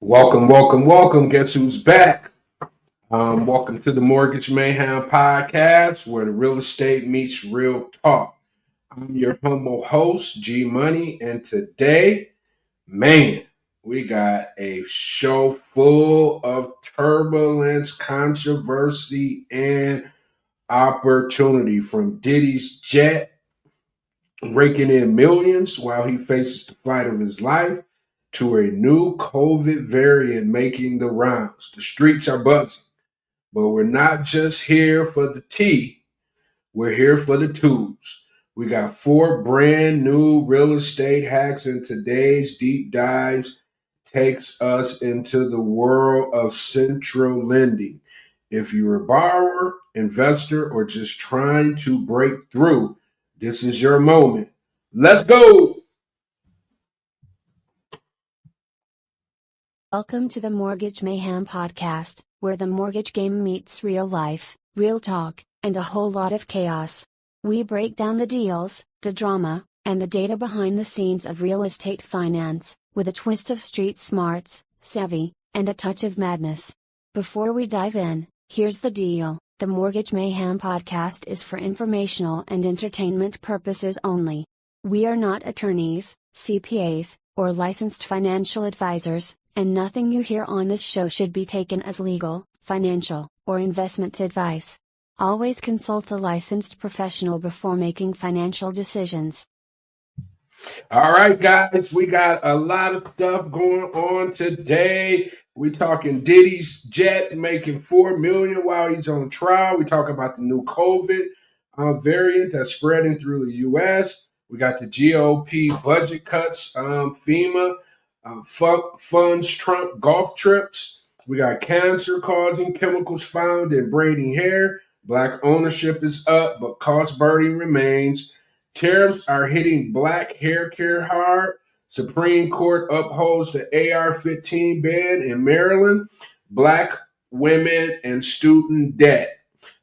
Welcome, welcome, welcome. Guess who's back? Welcome to the Mortgage Mayhem podcast, where the real estate meets real talk. I'm your humble host, G Money, and today, man, we got a show full of turbulence, controversy, and opportunity. From Diddy's jet raking in millions while he faces the fight of his life to a new COVID variant making the rounds. The streets are buzzing, but we're not just here for the tea, we're here for the tools. We got four brand new real estate hacks, and today's deep dives takes us into the world of central lending. If you're a borrower, investor, or just trying to break through, this is your moment. Let's go. Welcome to the Mortgage Mayhem podcast, where the mortgage game meets real life, real talk, and a whole lot of chaos. We break down the deals, the drama, and the data behind the scenes of real estate finance, with a twist of street smarts, savvy, and a touch of madness. Before we dive in, here's the deal. The Mortgage Mayhem podcast is for informational and entertainment purposes only. We are not attorneys, CPAs, or licensed financial advisors, and nothing you hear on this show should be taken as legal, financial, or investment advice. Always consult a licensed professional before making financial decisions. All right, guys, we got a lot of stuff going on today. We talking Diddy's jet making $4 million while he's on trial. We talk about the new COVID variant that's spreading through the U.S. We got the GOP budget cuts, FEMA funds Trump golf trips. We got cancer causing chemicals found in braiding hair. Black ownership is up, but cost burden remains. Tariffs are hitting black hair care hard. Supreme Court upholds the AR-15 ban in Maryland. Black women and student debt.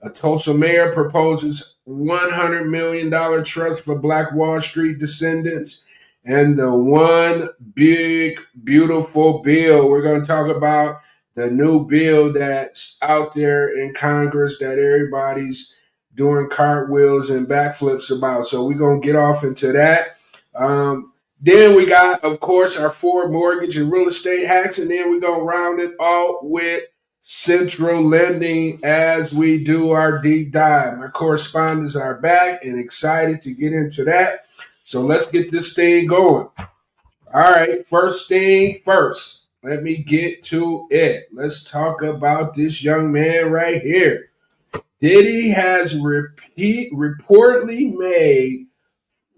A Tulsa mayor proposes $100 million trust for Black Wall Street descendants. And the one big, beautiful bill, we're going to talk about the new bill that's out there in Congress that everybody's doing cartwheels and backflips about. So we're going to get off into that. Then we got, of course, our four mortgage and real estate hacks. And then we're going to round it out with central lending as we do our deep dive. My correspondents are back and excited to get into that. So let's get this thing going. All right, first thing first. Let me get to it. Let's talk about this young man right here. Diddy has reportedly made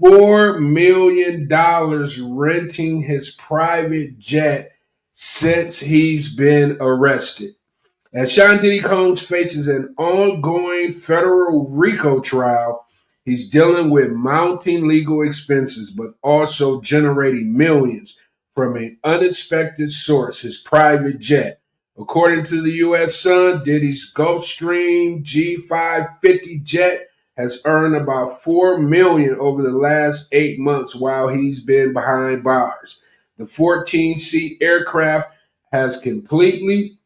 $4 million renting his private jet since he's been arrested. As Sean Diddy Combs faces an ongoing federal RICO trial, he's dealing with mounting legal expenses, but also generating millions from an unexpected source, his private jet. According to the U.S. Sun, Diddy's Gulfstream G550 jet has earned about $4 million over the last 8 months while he's been behind bars. The 14-seat aircraft has completed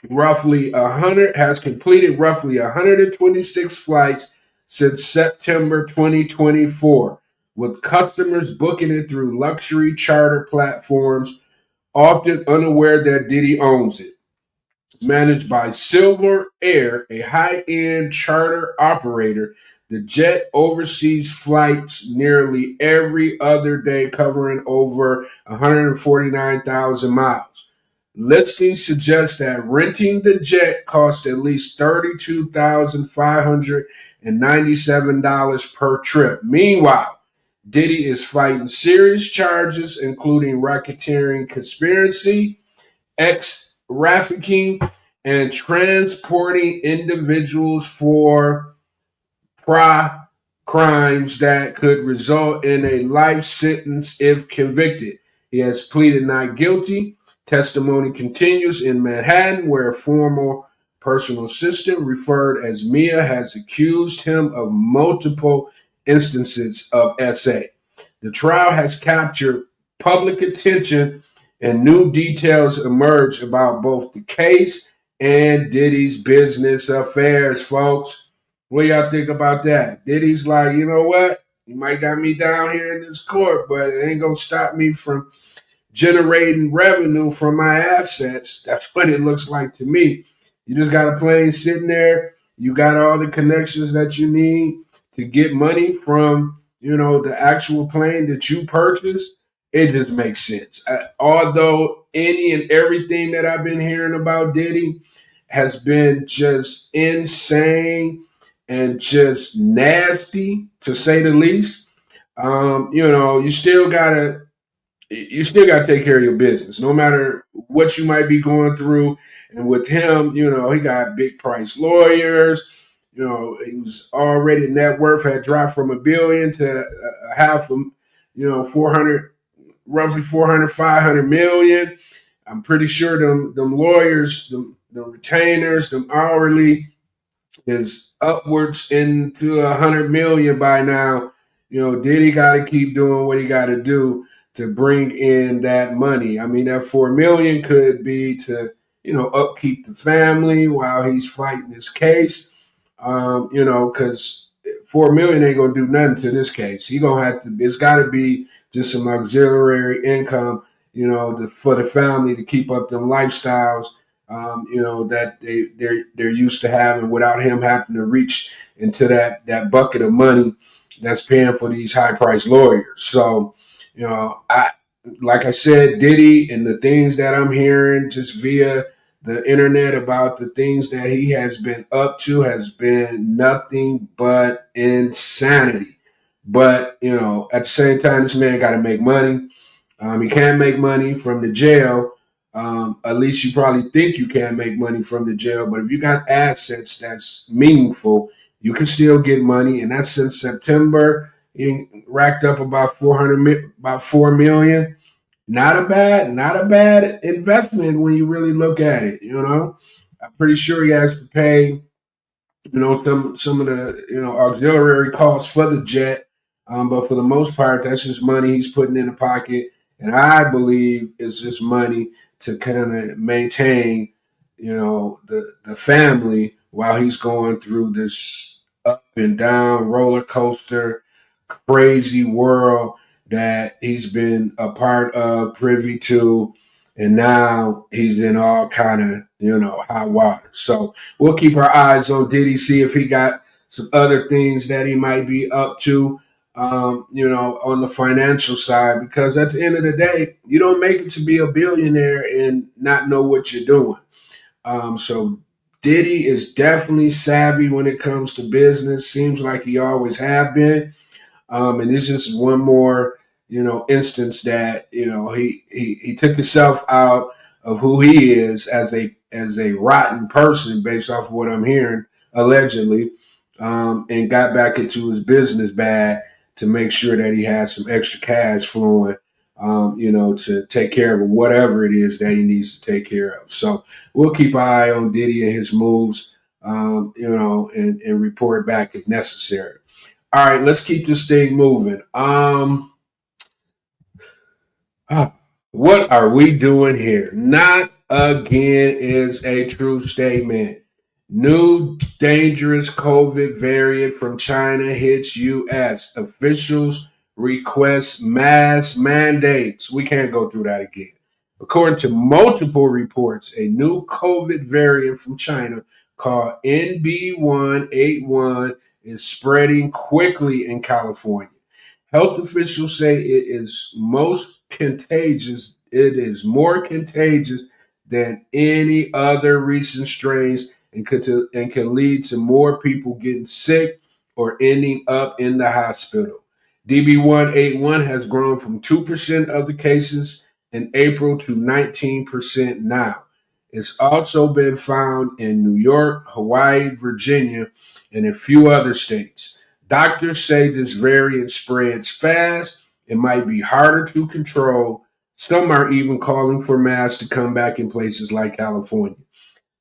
roughly 126 flights since September 2024, with customers booking it through luxury charter platforms, often unaware that Diddy owns it. Managed by Silver Air, a high-end charter operator, the jet oversees flights nearly every other day, covering over 149,000 miles. Listings suggest that renting the jet costs at least $32,597 per trip. Meanwhile, Diddy is fighting serious charges, including racketeering conspiracy, trafficking, and transporting individuals for crimes that could result in a life sentence if convicted. He has pleaded not guilty. Testimony continues in Manhattan, where a former personal assistant referred as Mia has accused him of multiple instances of SA. The trial has captured public attention and new details emerge about both the case and Diddy's business affairs, folks. What y'all think about that? Diddy's like, you know what? You might got me down here in this court, but it ain't gonna stop me from generating revenue from my assets. That's what it looks like to me. You just got a plane sitting there. You got all the connections that you need to get money from, the actual plane that you purchased. It just makes sense. Although any and everything that I've been hearing about Diddy has been just insane and just nasty, to say the least. You still got to take care of your business, no matter what you might be going through. And with him, he got big price lawyers. He was already net worth had dropped from $1 billion to a half of, 400, roughly 400, 500 million. I'm pretty sure them lawyers, them retainers, them hourly is upwards into 100 million by now. Diddy got to keep doing what he got to do to bring in that money. I mean, that 4 million could be to upkeep the family while he's fighting his case. Because 4 million ain't gonna do nothing to this case. He gonna have to. It's got to be just some auxiliary income, for the family to keep up them lifestyles that they're used to having without him having to reach into that bucket of money that's paying for these high priced lawyers. So, I like I said, Diddy and the things that I'm hearing just via the internet about the things that he has been up to has been nothing but insanity. But at the same time, this man got to make money. He can't make money from the jail. At least you probably think you can make money from the jail. But if you got assets that's meaningful, you can still get money. And that's since September. He racked up about 4 million. Not a bad investment when you really look at it. I'm pretty sure he has to pay some of the auxiliary costs for the jet. But for the most part, that's just money he's putting in the pocket, and I believe it's just money to kind of maintain, the family while he's going through this up and down roller coaster, crazy world that he's been a part of, privy to, and now he's in all kind of hot water. So we'll keep our eyes on Diddy, see if he got some other things that he might be up to, on the financial side. Because at the end of the day, you don't make it to be a billionaire and not know what you're doing. So Diddy is definitely savvy when it comes to business. Seems like he always have been. And it's just one more, instance that he took himself out of who he is as a rotten person, based off of what I'm hearing, allegedly, and got back into his business bag to make sure that he has some extra cash flowing, to take care of whatever it is that he needs to take care of. So we'll keep an eye on Diddy and his moves, and report back if necessary. All right, let's keep this thing moving. What are we doing here? Not again is a true statement. New dangerous COVID variant from China hits U.S. Officials request mass mandates. We can't go through that again. According to multiple reports, a new COVID variant from China called NB181 is spreading quickly in California. Health officials say it is most contagious. It is more contagious than any other recent strains, and can lead to more people getting sick or ending up in the hospital. DB181 has grown from 2% of the cases in April to 19% now. It's also been found in New York, Hawaii, Virginia, and a few other states. Doctors say this variant spreads fast and might be harder to control. Some are even calling for masks to come back in places like California.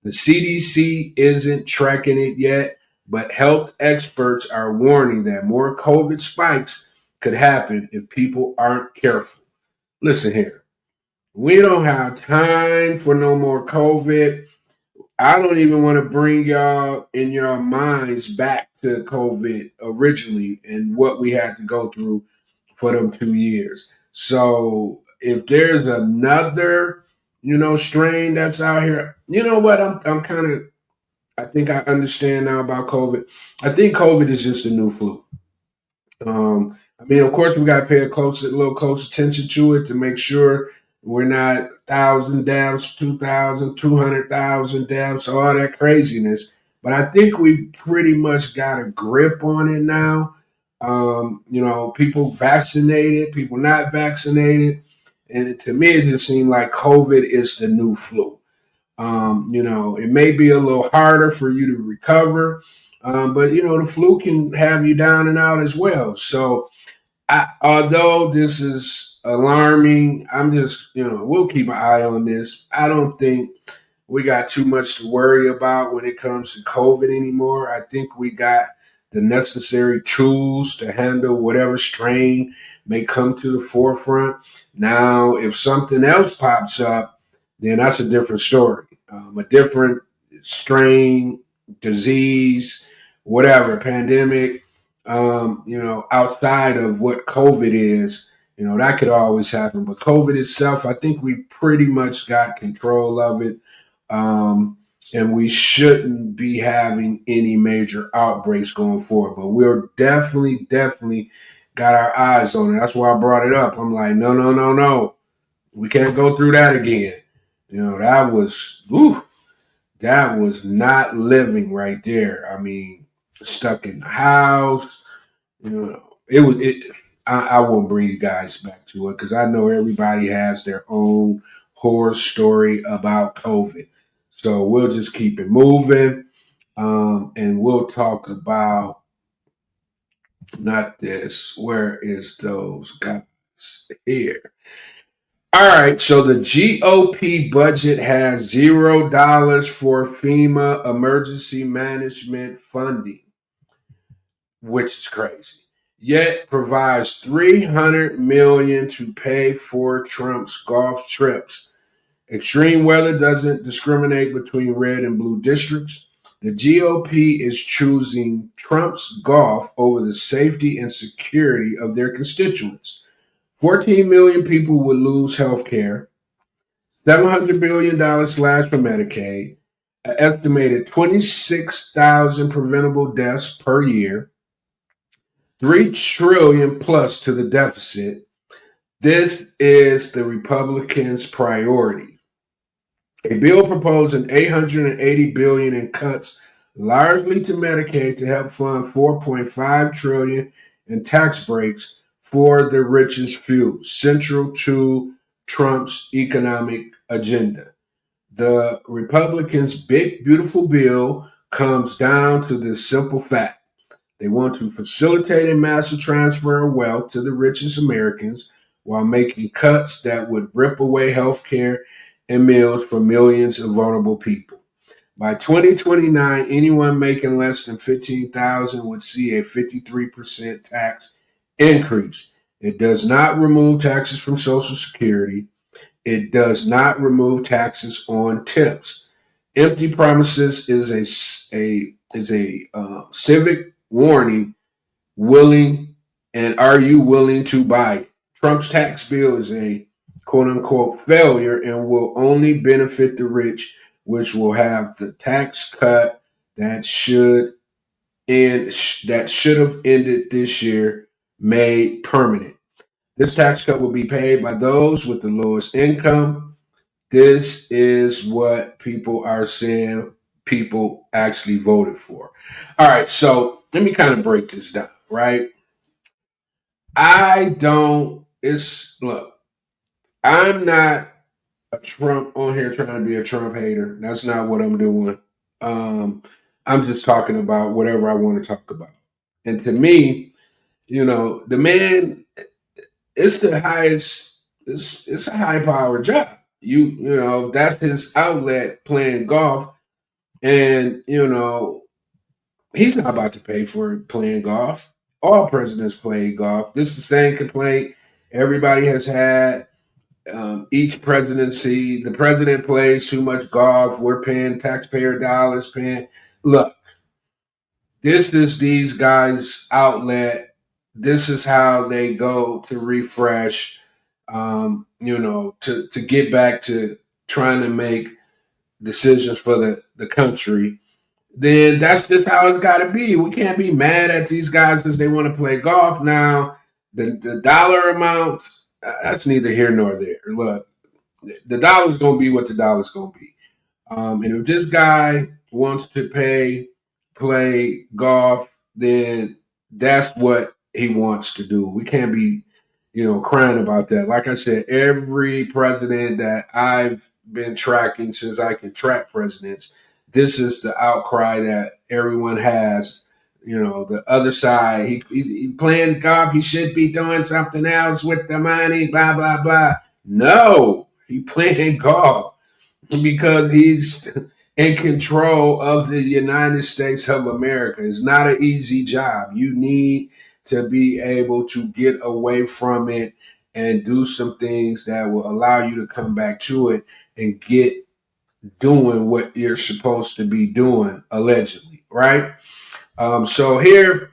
The CDC isn't tracking it yet, but health experts are warning that more COVID spikes could happen if people aren't careful. Listen here. We don't have time for no more COVID. I don't even want to bring y'all in your minds back to COVID originally and what we had to go through for them 2 years. So if there's another, strain that's out here, you know what? I'm kind of. I think I understand now about COVID. I think COVID is just a new flu. I mean, of course, we got to pay a little close attention to it to make sure we're not 1,000 deaths, 2,000, 200,000 deaths, all that craziness. But I think we pretty much got a grip on it now. People vaccinated, people not vaccinated. And to me, it just seemed like COVID is the new flu. It may be a little harder for you to recover, but the flu can have you down and out as well. So, although this is alarming, I'm just, we'll keep an eye on this. I don't think we got too much to worry about when it comes to COVID anymore. I think we got the necessary tools to handle whatever strain may come to the forefront. Now, if something else pops up, then that's a different story. A different strain, disease, whatever, pandemic, outside of what COVID is, that could always happen. But COVID itself, I think we pretty much got control of it. And we shouldn't be having any major outbreaks going forward. But we're definitely got our eyes on it. That's why I brought it up. I'm like, no, no, no, no. We can't go through that again. That was not living right there. I mean, stuck in the house. It was it. I won't bring you guys back to it because I know everybody has their own horror story about COVID. So we'll just keep it moving, and we'll talk about not this. Where is those guys here? All right, so the GOP budget has $0 for FEMA emergency management funding, which is crazy. Yet provides 300 million to pay for Trump's golf trips. Extreme weather doesn't discriminate between red and blue districts. The GOP is choosing Trump's golf over the safety and security of their constituents. 14 million people would lose health care. $700 billion slash for Medicaid. An estimated 26,000 preventable deaths per year. 3 trillion plus to the deficit. This is the Republicans' priority. A bill proposing $880 billion in cuts largely to Medicaid to help fund $4.5 trillion in tax breaks for the richest few, central to Trump's economic agenda. The Republicans' big, beautiful bill comes down to this simple fact. They want to facilitate a massive transfer of wealth to the richest Americans while making cuts that would rip away health care and meals for millions of vulnerable people. By 2029, anyone making less than $15,000 would see a 53% tax increase. It does not remove taxes from Social Security. It does not remove taxes on tips. Empty promises is a civic warning. Willing and are you willing to buy it? Trump's tax bill is a quote unquote failure and will only benefit the rich, which will have the tax cut that should have ended this year made permanent. This tax cut will be paid by those with the lowest income. This is what people are saying people actually voted for. All right, so let me kind of break this down, right? I don't, look, I'm not a Trump on here trying to be a Trump hater. That's not what I'm doing. Um, I'm just talking about whatever I want to talk about. And to me, the man, it's the highest, it's a high power job. That's his outlet playing golf. And, he's not about to pay for playing golf. All presidents play golf. This is the same complaint everybody has had. each presidency, the president plays too much golf. We're paying taxpayer dollars. Paying. Look, this is these guys' outlet. This is how they go to refresh. To get back to trying to make decisions for the country. Then that's just how it's got to be. We can't be mad at these guys because they want to play golf. Now, the dollar amount, that's neither here nor there. Look, the dollar's going to be what the dollar's going to be. And if this guy wants to play golf, then that's what he wants to do. We can't be, crying about that. Like I said, every president that I've been tracking since I can track presidents, this is the outcry that everyone has. The other side, he playing golf, he should be doing something else with the money, blah, blah, blah. No, he playing golf because he's in control of the United States of America. It's not an easy job. You need to be able to get away from it and do some things that will allow you to come back to it and get doing what you're supposed to be doing, allegedly, right? So here,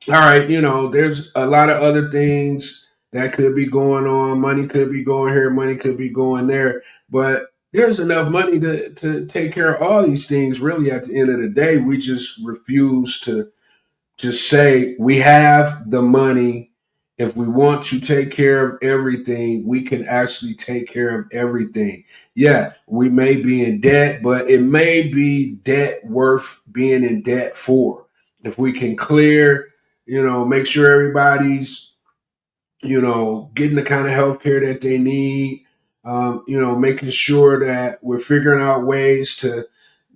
all right, there's a lot of other things that could be going on. Money could be going here, money could be going there, but there's enough money to take care of all these things. Really, at the end of the day, we just refuse to just say we have the money. If we want to take care of everything, we can actually take care of everything. Yeah, we may be in debt, but it may be debt worth being in debt for. If we can clear, make sure everybody's, getting the kind of health care that they need, making sure that we're figuring out ways to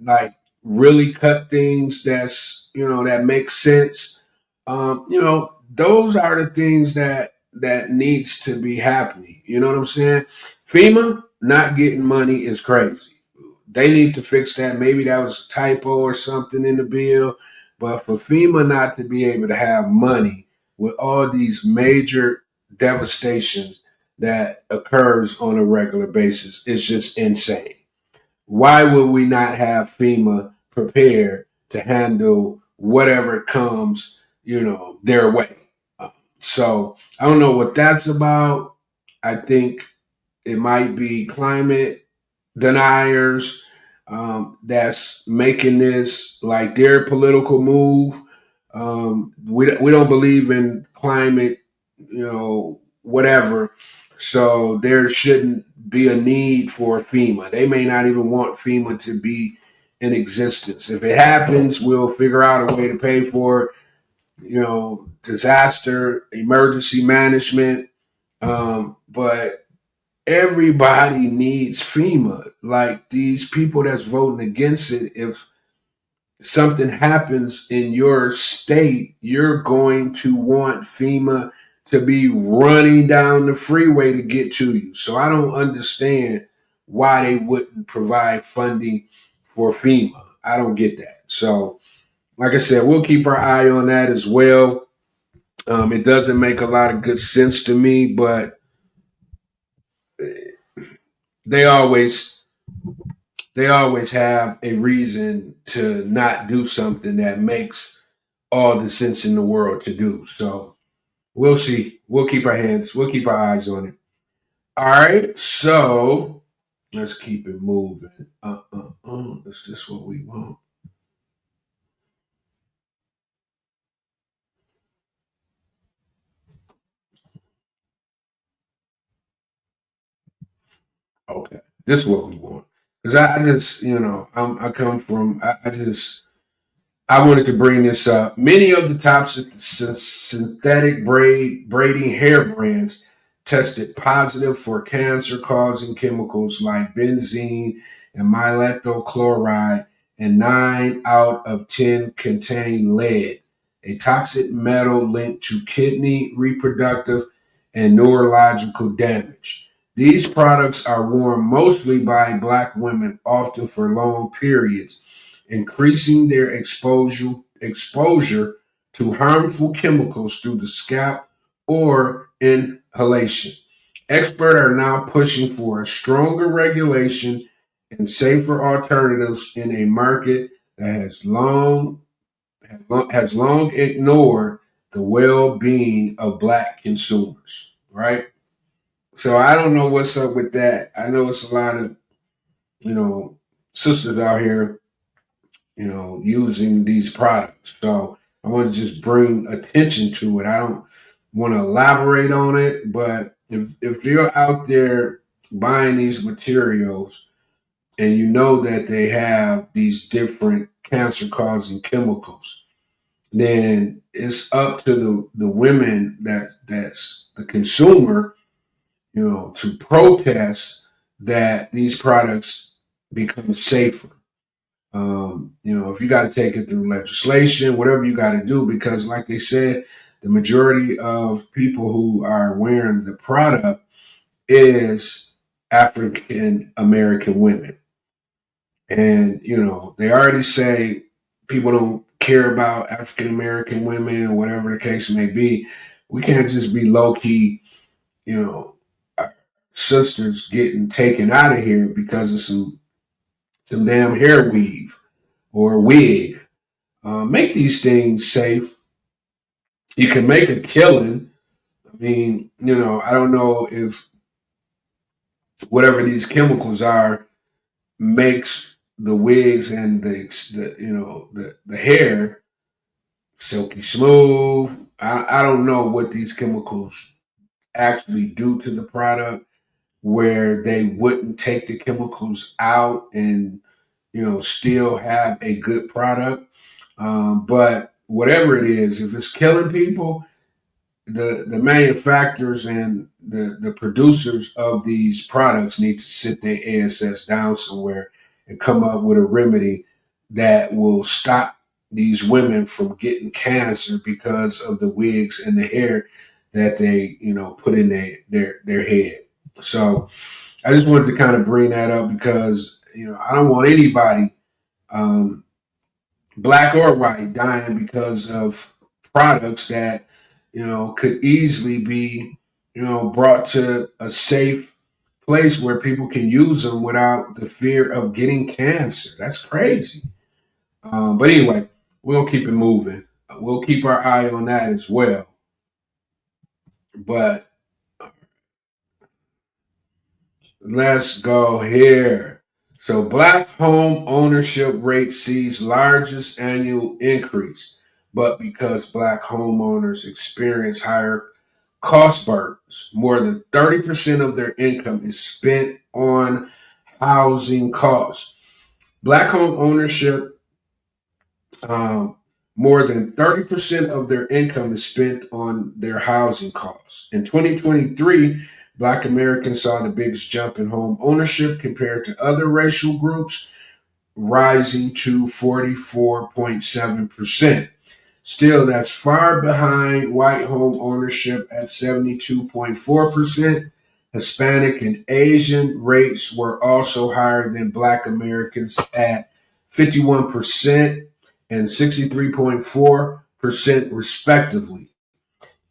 like really cut things that make sense. Those are the things that needs to be happening. You know what I'm saying? FEMA not getting money is crazy. They need to fix that. Maybe that was a typo or something in the bill. But for FEMA not to be able to have money with all these major devastations that occurs on a regular basis is just insane. Why would we not have FEMA prepared to handle whatever comes, their way? So I don't know what that's about. I think it might be climate deniers that's making this like their political move. We don't believe in climate, whatever. So there shouldn't be a need for FEMA. They may not even want FEMA to be in existence. If it happens, we'll figure out a way to pay for it. Disaster, emergency management. But everybody needs FEMA. Like these people that's voting against it, if something happens in your state, you're going to want FEMA to be running down the freeway to get to you. So I don't understand why they wouldn't provide funding for FEMA. I don't get that. So, like I said, we'll keep our eye on that as well. It doesn't make a lot of good sense to me, but they always they always have a reason to not do something that makes all the sense in the world to do. So we'll see. We'll keep our eyes on it. All right. So let's keep it moving. Is this what we want? Okay. This is what we want. Because I just, I come from, I wanted to bring this up. Many of the top synthetic braiding hair brands tested positive for cancer causing chemicals like benzene and milethyl chloride, and 9 out of 10 contain lead, a toxic metal linked to kidney, reproductive, and neurological damage. These products are worn mostly by Black women, often for long periods, increasing their exposure to harmful chemicals through the scalp or inhalation. Experts are now pushing for a stronger regulation and safer alternatives in a market that has long ignored the well-being of Black consumers. Right. So I don't know what's up with that. I know it's a lot of you know sisters out here using these products. So I want to just bring attention to it. I don't want to elaborate on it, but if you're out there buying these materials and you know that they have these different cancer causing chemicals, then it's up to the women that's the consumer, to protest that these products become safer. If you got to take it through legislation, whatever you got to do, because like they said, the majority of people who are wearing the product is African American women. And, they already say people don't care about African American women or whatever the case may be. We can't just be low key, our sisters getting taken out of here because of some damn hair weave or wig. Make these things safe. You can make a killing. I mean, I don't know if whatever these chemicals are makes the wigs and the hair silky smooth. I don't know what these chemicals actually do to the product where they wouldn't take the chemicals out and still have a good product. But whatever it is, if it's killing people, the manufacturers and the producers of these products need to sit their ASS down somewhere and come up with a remedy that will stop these women from getting cancer because of the wigs and the hair that they put in their head. So I just wanted to kind of bring that up because I don't want anybody, Black or white, dying because of products that could easily be brought to a safe place where people can use them without the fear of getting cancer. That's crazy. But anyway, we'll keep it moving. We'll keep our eye on that as well. But let's go here. So, Black home ownership rate sees largest annual increase, but because Black homeowners experience higher cost burdens, more than 30% of their income is spent on housing costs. Black home ownership, um, more than 30% of their income is spent on their housing costs. In 2023, Black Americans saw the biggest jump in home ownership compared to other racial groups, rising to 44.7%. Still, that's far behind white home ownership at 72.4%. Hispanic and Asian rates were also higher than Black Americans at 51% and 63.4%, respectively.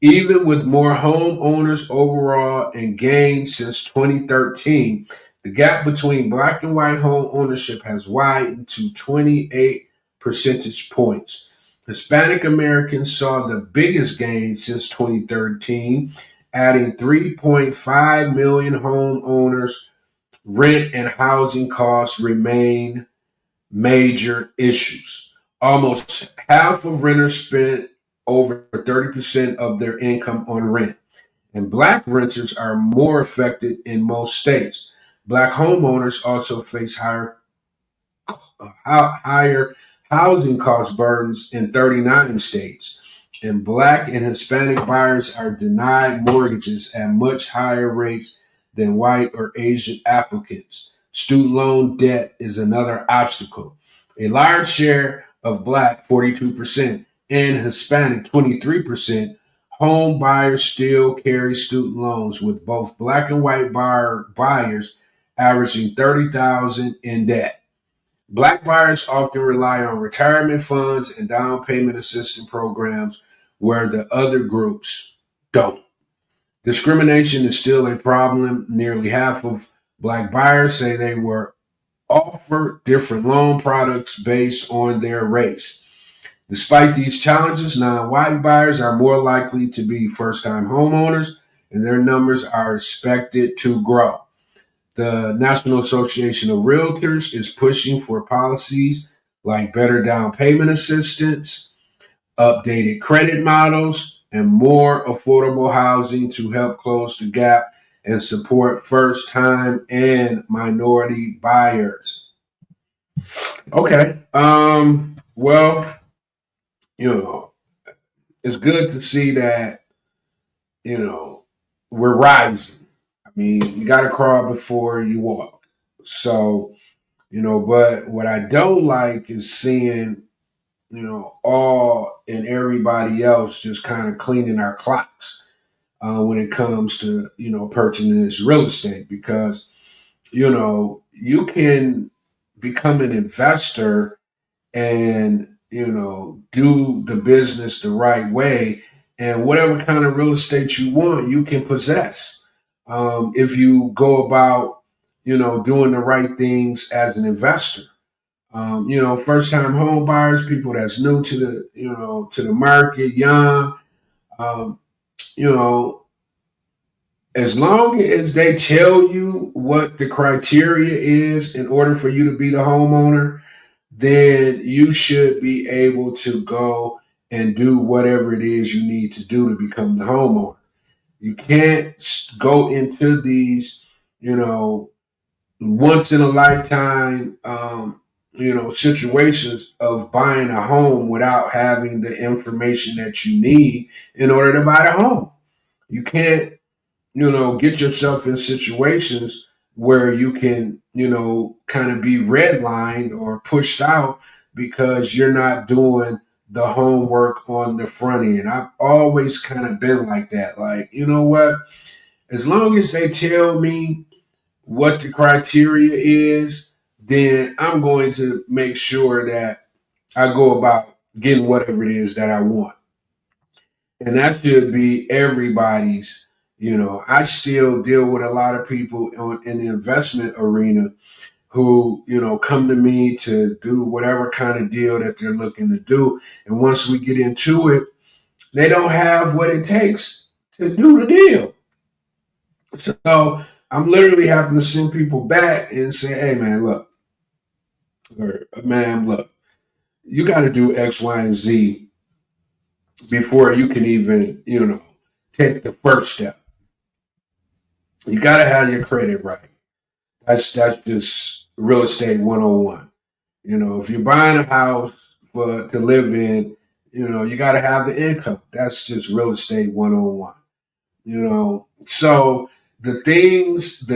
Even with more homeowners overall and gains since 2013, the gap between Black and white home ownership has widened to 28 percentage points. Hispanic Americans saw the biggest gain since 2013, adding 3.5 million homeowners. Rent and housing costs remain major issues. Almost half of renters spent over 30% of their income on rent, and Black renters are more affected in most states. Black homeowners also face higher housing cost burdens in 39 states, and Black and Hispanic buyers are denied mortgages at much higher rates than white or Asian applicants. Student loan debt is another obstacle. A large share of Black, 42%, and Hispanic, 23%, home buyers still carry student loans, with both Black and white buyers averaging $30,000 in debt. Black buyers often rely on retirement funds and down payment assistance programs where the other groups don't. Discrimination is still a problem. Nearly half of Black buyers say they were offered different loan products based on their race. Despite these challenges, non-white buyers are more likely to be first-time homeowners, and their numbers are expected to grow. The National Association of Realtors is pushing for policies like better down payment assistance, updated credit models, and more affordable housing to help close the gap and support first time and minority buyers. Okay. Well, you know, it's good to see that, you know, we're rising. I mean, you got to crawl before you walk. So, but what I don't like is seeing, all and everybody else just kind of cleaning our clocks when it comes to, purchasing this real estate because, you can become an investor and, do the business the right way. And whatever kind of real estate you want, you can possess if you go about, doing the right things as an investor. First time home buyers, people that's new to the, to the market, young, um, you know, as long as they tell you what the criteria is in order for you to be the homeowner, then you should be able to go and do whatever it is you need to do to become the homeowner. You can't go into these, once in a lifetime, situations of buying a home without having the information that you need in order to buy the home. You can't, get yourself in situations where you can, kind of be redlined or pushed out because you're not doing the homework on the front end. I've always kind of been like that. Like, you know what? As long as they tell me what the criteria is, then I'm going to make sure that I go about getting whatever it is that I want. And that should be everybody's. I still deal with a lot of people in the investment arena who, come to me to do whatever kind of deal that they're looking to do. And once we get into it, they don't have what it takes to do the deal. So I'm literally having to send people back and say, hey, man, look, or man, look, you got to do X, Y, and Z before you can even, take the first step. You got to have your credit right. That's just real estate 101. If you're buying a house to live in, you got to have the income. That's just real estate 101. So the games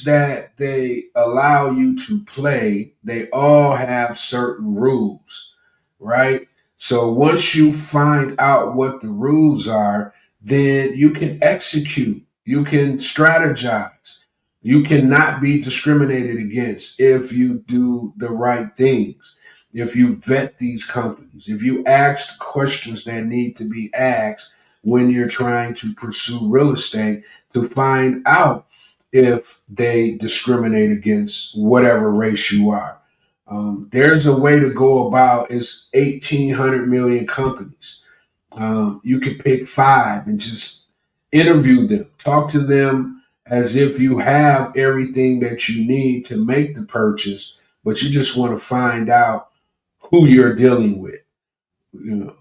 that they allow you to play, they all have certain rules, right? So once you find out what the rules are, then you can execute, you can strategize, you cannot be discriminated against if you do the right things. If you vet these companies, if you ask the questions that need to be asked when you're trying to pursue real estate to find out if they discriminate against whatever race you are. There's a way to go about it's 1,800 million companies. You could pick five and just interview them, talk to them as if you have everything that you need to make the purchase, but you just want to find out who you're dealing with. You know,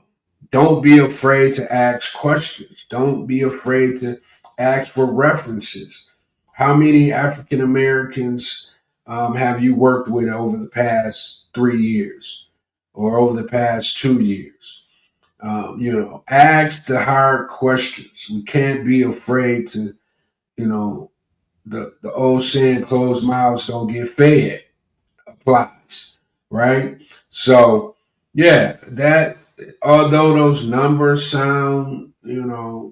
don't be afraid to ask questions. Don't be afraid to ask for references. How many African Americans have you worked with over the past 3 years or over the past 2 years? Ask the hard questions. We can't be afraid to, the old saying, closed mouths don't get fed applies, right? So, yeah, that although those numbers sound, a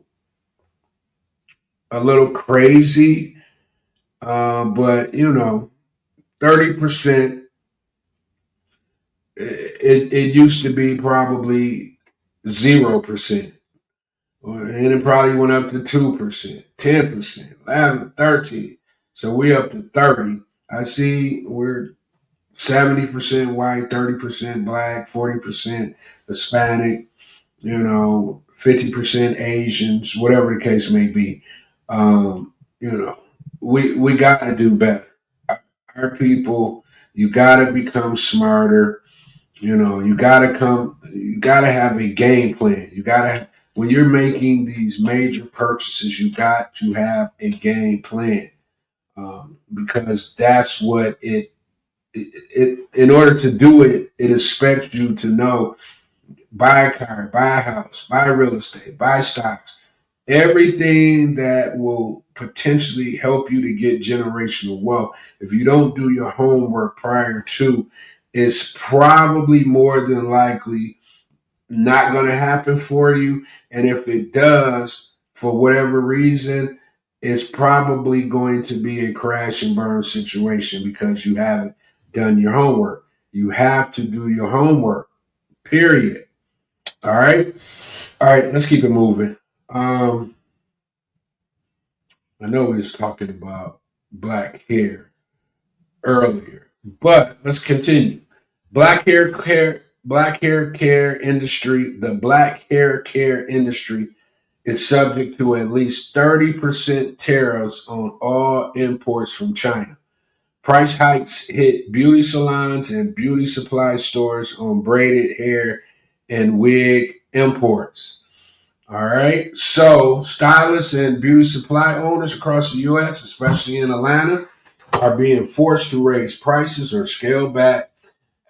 little crazy, but 30%. It used to be probably 0%, And it probably went up to 2%, 10%, 11, 13. So we up to 30. I see we're 70% white, 30% black, 40% Hispanic, 50% Asians, whatever the case may be. Um, you know, we got to do better. Our people, you got to become smarter. You got to have a game plan. When you're making these major purchases, you got to have a game plan, because that's what in order to do it, it expects you to know: buy a car, buy a house, buy real estate, buy stocks, everything that will potentially help you to get generational wealth. If you don't do your homework prior to, it's probably more than likely not going to happen for you. And if it does, for whatever reason, it's probably going to be a crash and burn situation because you haven't done your homework. You have to do your homework, period. All right. All right. Let's keep it moving. I know we was talking about black hair earlier, but let's continue. Black hair care industry. The black hair care industry is subject to at least 30% tariffs on all imports from China. Price hikes hit beauty salons and beauty supply stores on braided hair and wig imports. All right. So, stylists and beauty supply owners across the U.S., especially in Atlanta, are being forced to raise prices or scale back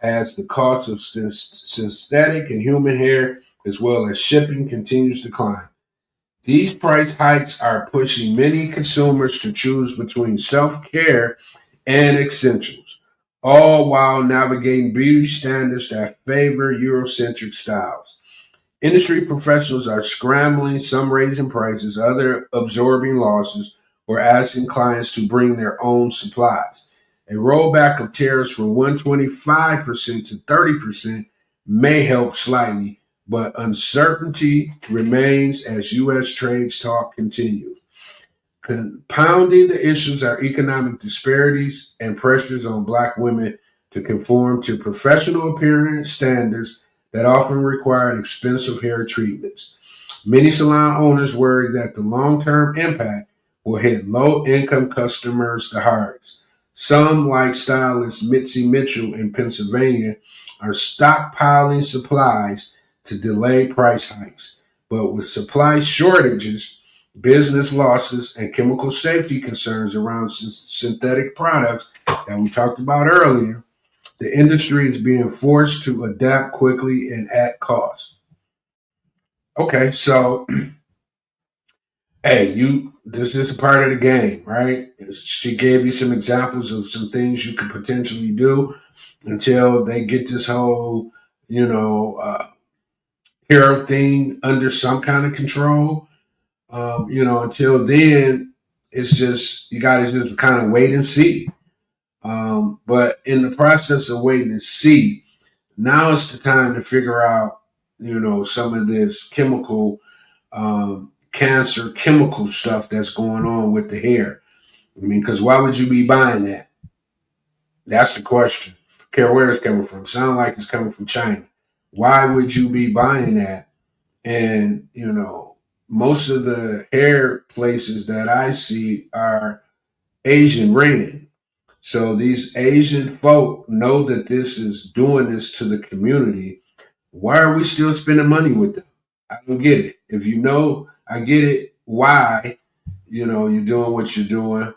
as the cost of synthetic and human hair, as well as shipping, continues to climb. These price hikes are pushing many consumers to choose between self care and essentials, all while navigating beauty standards that favor Eurocentric styles. Industry professionals are scrambling, some raising prices, others absorbing losses, or asking clients to bring their own supplies. A rollback of tariffs from 125% to 30% may help slightly, but uncertainty remains as U.S. trade talk continues. Compounding the issues are economic disparities and pressures on Black women to conform to professional appearance standards that often require expensive hair treatments. Many salon owners worry that the long term impact will hit low income customers the hardest. Some, like stylist Mitzi Mitchell in Pennsylvania, are stockpiling supplies to delay price hikes. But with supply shortages, business losses, and chemical safety concerns around synthetic products that we talked about earlier, the industry is being forced to adapt quickly and at cost. Okay, so hey, this is a part of the game, right? She gave you some examples of some things you could potentially do until they get this whole, you know, hero thing under some kind of control. Until then, it's just you got to just kind of wait and see. But in the process of waiting and see, now it's the time to figure out, some of this cancer chemical stuff that's going on with the hair. I mean, because why would you be buying that? That's the question. Care where it's coming from. Sound like it's coming from China. Why would you be buying that? And, most of the hair places that I see are Asian ran. So these Asian folk know that this is doing this to the community. Why are we still spending money with them? I don't get it. If you know, I get it. Why, you're doing what you're doing.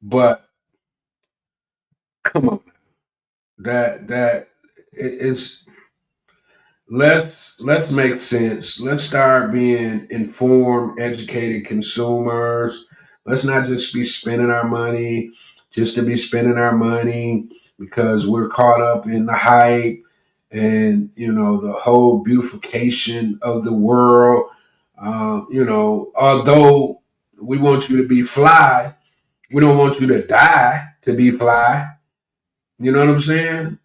But come on, it's let's make sense. Let's start being informed, educated consumers. Let's not just be spending our money just to be spending our money because we're caught up in the hype and the whole beautification of the world. Although we want you to be fly, we don't want you to die to be fly. You know what I'm saying?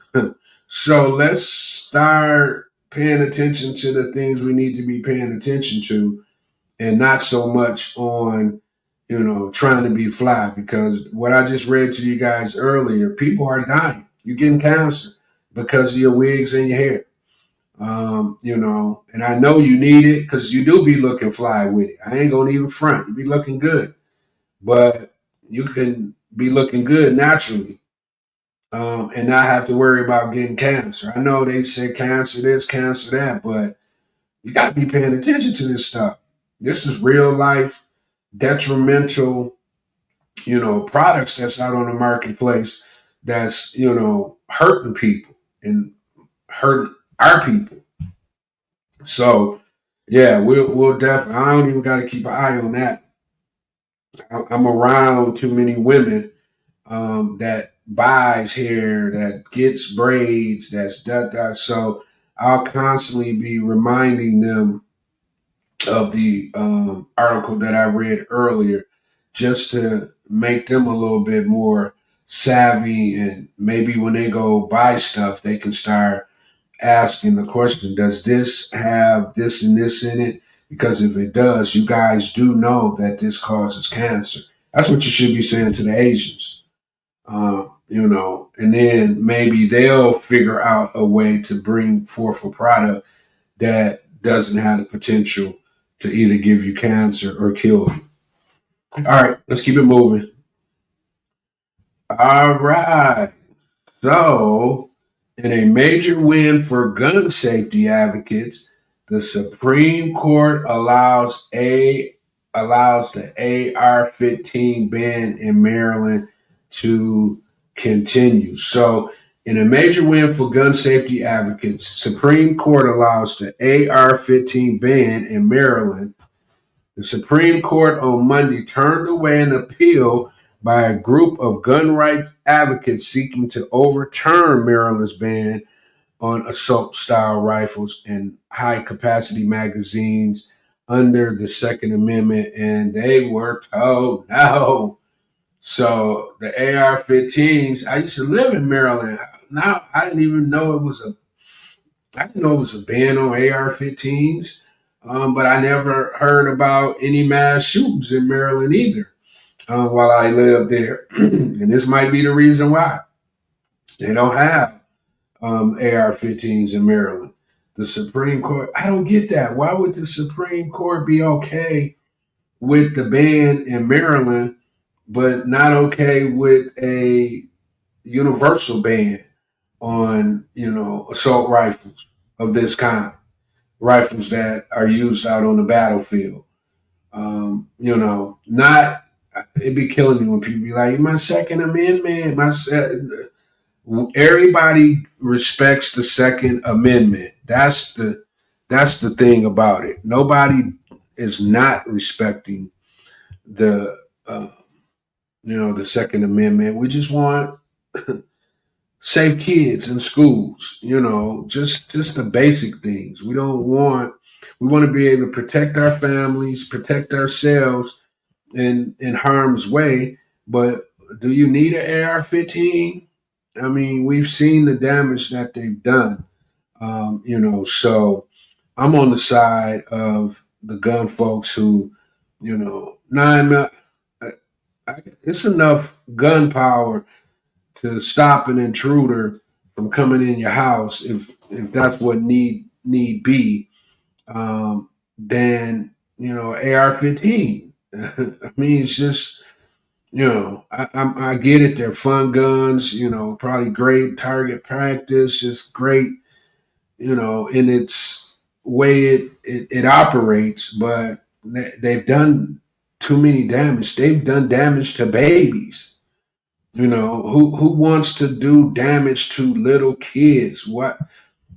So let's start paying attention to the things we need to be paying attention to, and not so much on, trying to be fly. Because what I just read to you guys earlier, people are dying. You're getting cancer because of your wigs and your hair. And I know you need it because you do be looking fly with it. I ain't gonna even front. You be looking good, but you can be looking good naturally, and not have to worry about getting cancer. I know they say cancer this, cancer that, but you got to be paying attention to this stuff. This is real life detrimental, products that's out on the marketplace that's, hurting people and hurting our people. So, yeah, we'll definitely. I don't even got to keep an eye on that. I'm around too many women that buys hair, that gets braids, that's that. So I'll constantly be reminding them of the article that I read earlier, just to make them a little bit more savvy, and maybe when they go buy stuff, they can start asking the question, does this have this and this in it? Because if it does, you guys do know that this causes cancer. That's what you should be saying to the Asians. And then maybe they'll figure out a way to bring forth a product that doesn't have the potential to either give you cancer or kill you. All right, let's keep it moving. All right. So, in a major win for gun safety advocates, the Supreme Court allows the AR-15 ban in Maryland to continue. So, in a major win for gun safety advocates, Supreme Court allows the AR-15 ban in Maryland. The Supreme Court on Monday turned away an appeal by a group of gun rights advocates seeking to overturn Maryland's ban on assault style rifles and high capacity magazines under the Second Amendment, and they were told no. So the AR-15s, I used to live in Maryland. Now I didn't even know it was a I didn't know it was a ban on AR-15s, but I never heard about any mass shootings in Maryland either while I lived there. And this might be the reason why they don't have AR-15s in Maryland. The Supreme Court, I don't get that. Why would the Supreme Court be okay with the ban in Maryland, but not okay with a universal ban on, assault rifles of this kind, rifles that are used out on the battlefield? Not, it'd be killing me when people be like, my Second Amendment, everybody respects the Second Amendment. That's the thing about it. Nobody is not respecting the the Second Amendment. We just want safe kids in schools. Just the basic things. We want to be able to protect our families, protect ourselves in harm's way. But do you need an AR-15? I mean, we've seen the damage that they've done. So I'm on the side of the gun folks who, it's enough gun power to stop an intruder from coming in your house if that's what need be. Then AR-15. I mean, it's just I get it. They're fun guns. Probably great target practice. Just great. In its way it operates, but they've done too many damage. They've done damage to babies. Who wants to do damage to little kids? What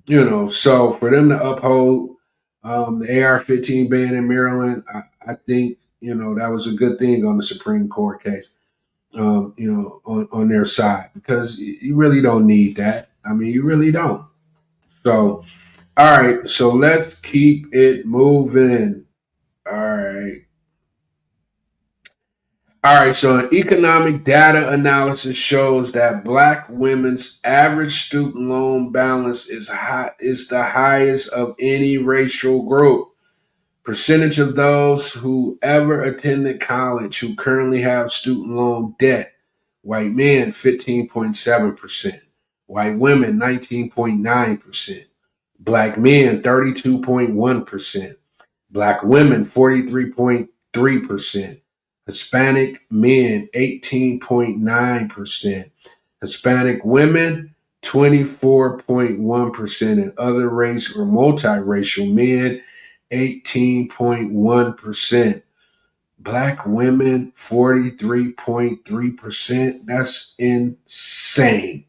So for them to uphold the AR-15 ban in Maryland, I think that was a good thing on the Supreme Court case. On their side, because you really don't need that. I mean, you really don't. So, all right. So let's keep it moving. All right. All right, so an economic data analysis shows that Black women's average student loan balance is the highest of any racial group. Percentage of those who ever attended college who currently have student loan debt: white men 15.7%, white women 19.9%, Black men 32.1%, Black women 43.3%, Hispanic men 18.9%, Hispanic women 24.1%, and other race or multiracial men 18.1%. Black women 43.3%. That's insane.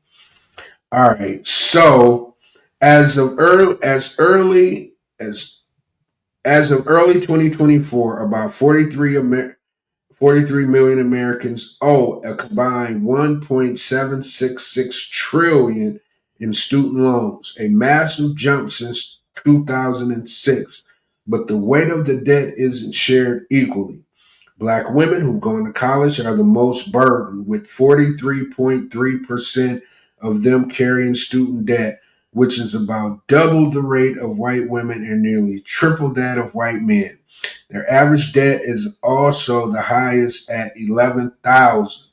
All right. So as of early 2024, about 43 million Americans owe a combined 1.766 trillion in student loans, a massive jump since 2006. But the weight of the debt isn't shared equally. Black women who've gone to college are the most burdened, with 43.3% of them carrying student debt, which is about double the rate of white women and nearly triple that of white men. Their average debt is also the highest at 11,000.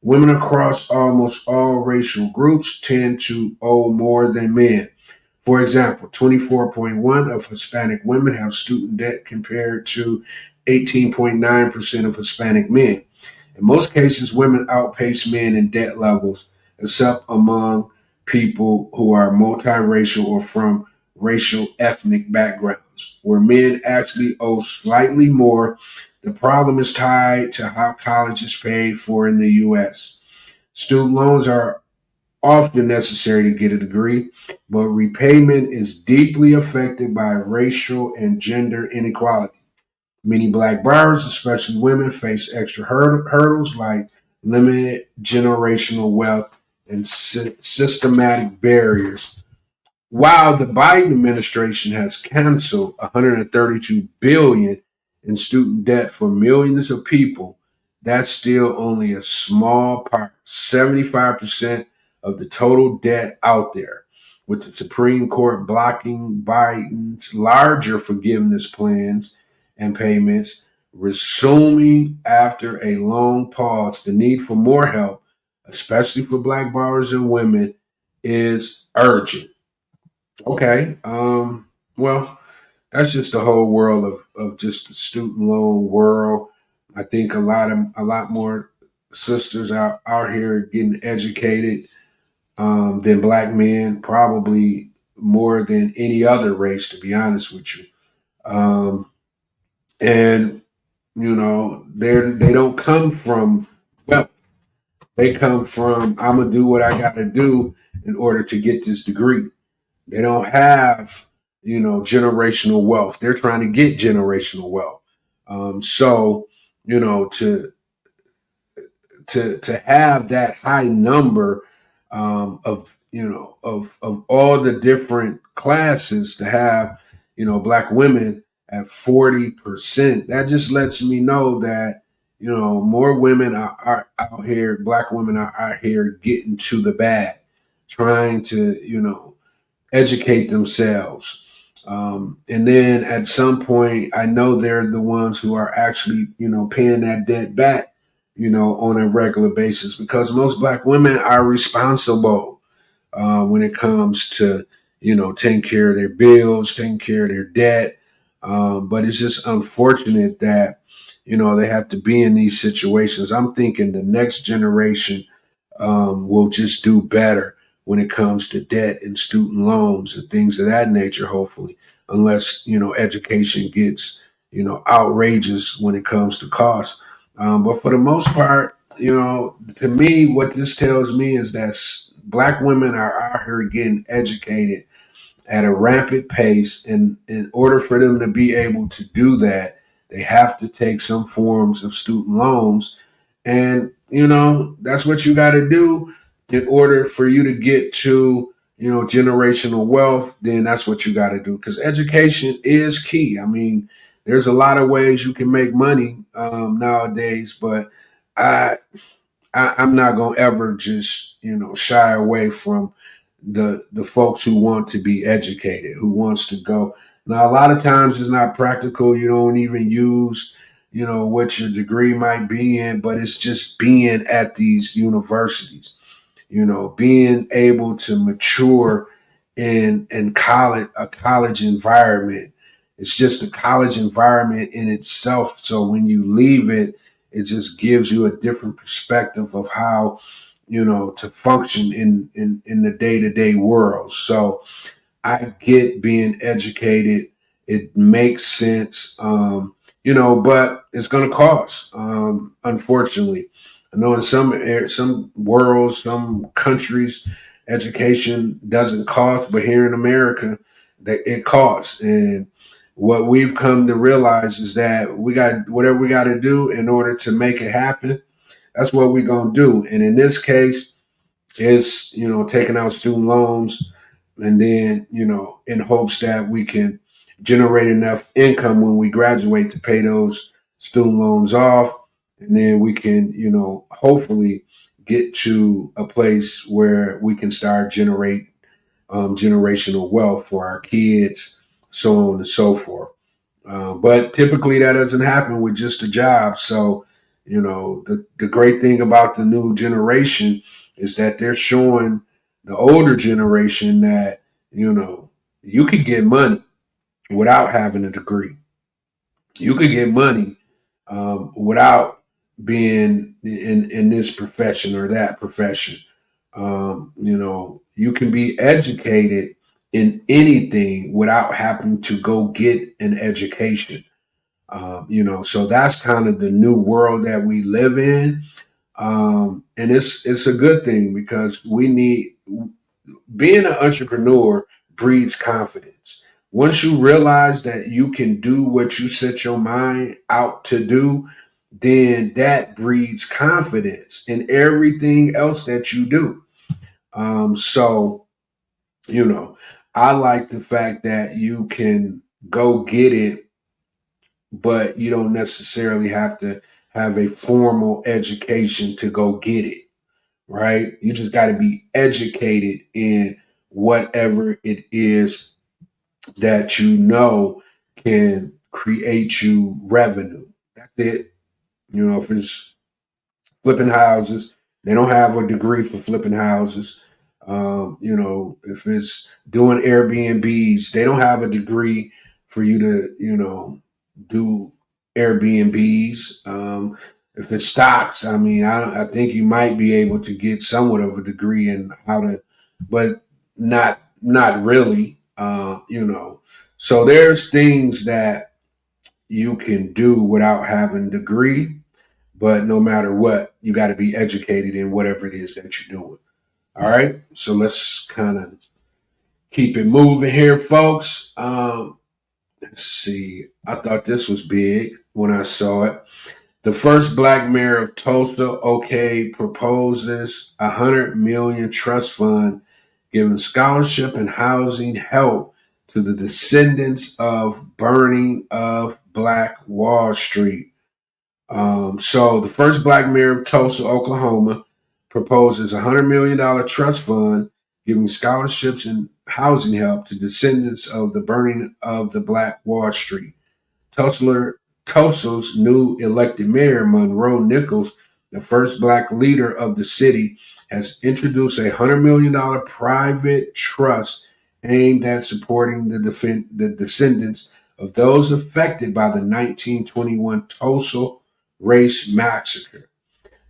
Women across almost all racial groups tend to owe more than men. For example, 24.1 of Hispanic women have student debt compared to 18.9% of Hispanic men. In most cases, women outpace men in debt levels, except among people who are multiracial or from racial ethnic backgrounds, where men actually owe slightly more. The problem is tied to how college is paid for in the U.S. Student loans are often necessary to get a degree, but repayment is deeply affected by racial and gender inequality. Many Black borrowers, especially women, face extra hurdles like limited generational wealth and systematic barriers. While the Biden administration has canceled 132 billion in student debt for millions of people, that's still only a small part, 75% of the total debt out there, with the Supreme Court blocking Biden's larger forgiveness plans and payments. Resuming after a long pause, the need for more help, especially for Black borrowers and women, is urgent. Okay. Well, that's just the whole world of just the student loan world. I think a lot more sisters out here getting educated than Black men, probably more than any other race, to be honest with you. Um, and they don't come from, well, they come from, I'm gonna do what I gotta do in order to get this degree. They don't have, generational wealth. They're trying to get generational wealth. So, you know, to have that high number of of all the different classes, to have Black women at 40%, that just lets me know that more women are out here, Black women are out here getting to the bag, trying to educate themselves. And then at some point, I know they're the ones who are actually, paying that debt back, on a regular basis, because most Black women are responsible when it comes to, taking care of their bills, taking care of their debt. But it's just unfortunate that, they have to be in these situations. I'm thinking the next generation will just do better when it comes to debt and student loans and things of that nature, hopefully, unless, education gets, outrageous when it comes to cost. But for the most part, to me, what this tells me is that Black women are out here getting educated at a rapid pace. And in order for them to be able to do that, they have to take some forms of student loans. And, that's what you got to do in order for you to get to, generational wealth. Then that's what you got to do, because education is key. I mean, there's a lot of ways you can make money nowadays, but I, I'm not gonna ever just shy away from the folks who want to be educated, who wants to go. Now, a lot of times it's not practical. You don't even use, what your degree might be in, but it's just being at these universities, being able to mature in college, a college environment. It's just a college environment in itself. So when you leave it, it just gives you a different perspective of how to function in the day-to-day world. So I get being educated. It makes sense. But it's going to cost. Unfortunately, I know in some worlds, some countries, education doesn't cost, but here in America, that it costs. And what we've come to realize is that we got whatever we got to do in order to make it happen. That's what we're gonna do. And in this case, it's taking out student loans, and then in hopes that we can generate enough income when we graduate to pay those student loans off, and then we can hopefully get to a place where we can start generate generational wealth for our kids, so on and so forth. But typically that doesn't happen with just a job. So, the great thing about the new generation is that they're showing the older generation that, you could get money without having a degree. You could get money without being in this profession or that profession. You can be educated in anything without having to go get an education. So that's kind of the new world that we live in. And it's a good thing because we need being an entrepreneur breeds confidence. Once you realize that you can do what you set your mind out to do, then that breeds confidence in everything else that you do. So, you know, I like the fact that you can go get it, but you don't necessarily have to have a formal education to go get it, right? You just got to be educated in whatever it is that can create you revenue. That's it. If it's flipping houses, they don't have a degree for flipping houses. If it's doing Airbnbs, they don't have a degree for you to, do Airbnbs. If it's stocks, I mean, I think you might be able to get somewhat of a degree in how to, but not really. So there's things that you can do without having a degree, but no matter what, you got to be educated in whatever it is that you're doing. All right. So let's kind of keep it moving here, folks. Let's see. I thought this was big when I saw it. The first black mayor of Tulsa, proposes $100 million trust fund giving scholarship and housing help to the descendants of burning of Black Wall Street. So the first black mayor of Tulsa, Oklahoma, proposes $100 million trust fund giving scholarships and housing help to descendants of the burning of the Black Wall Street. Tulsa's new elected mayor, Monroe Nichols, the first black leader of the city, has introduced a $100 million private trust aimed at supporting the descendants of those affected by the 1921 Tulsa race massacre.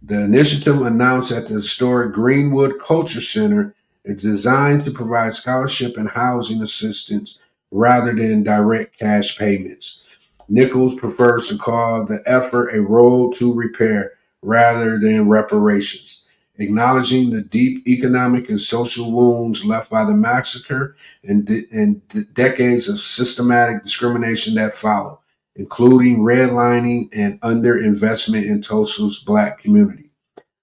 The initiative, announced at the historic Greenwood Culture Center, is designed to provide scholarship and housing assistance rather than direct cash payments. Nichols prefers to call the effort a road to repair rather than reparations, acknowledging the deep economic and social wounds left by the massacre and decades of systematic discrimination that followed, including redlining and underinvestment in Tulsa's black community.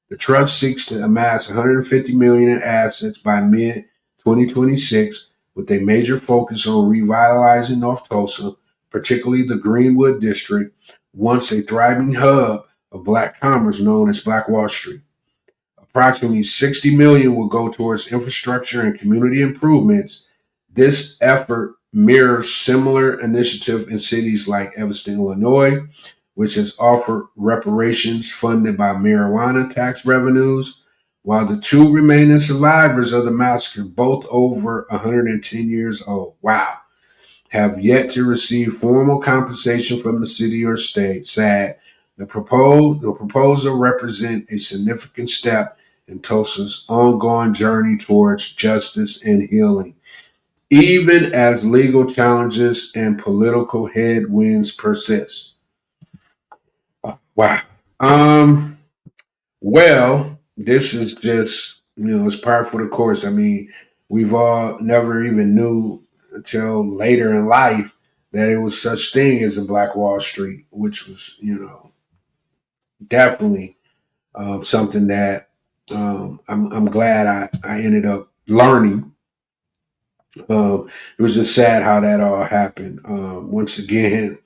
The trust seeks to amass $150 million in assets by mid 2026, with a major focus on revitalizing North Tulsa, particularly the Greenwood district, once a thriving hub of black commerce known as Black Wall Street. Approximately 60 million will go towards infrastructure and community improvements. This effort mirrors similar initiative in cities like Evanston, Illinois, which has offered reparations funded by marijuana tax revenues, while the two remaining survivors of the massacre, both over 110 years old, wow, have yet to receive formal compensation from the city or state. Sad. The proposal represents a significant step in Tulsa's ongoing journey towards justice and healing, even as legal challenges and political headwinds persist. Wow. Well, this is just, it's par for the course. I mean, we've all never even knew until later in life that it was such thing as a Black Wall Street, which was, definitely something that I'm glad I ended up learning. It was just sad how that all happened. Once again,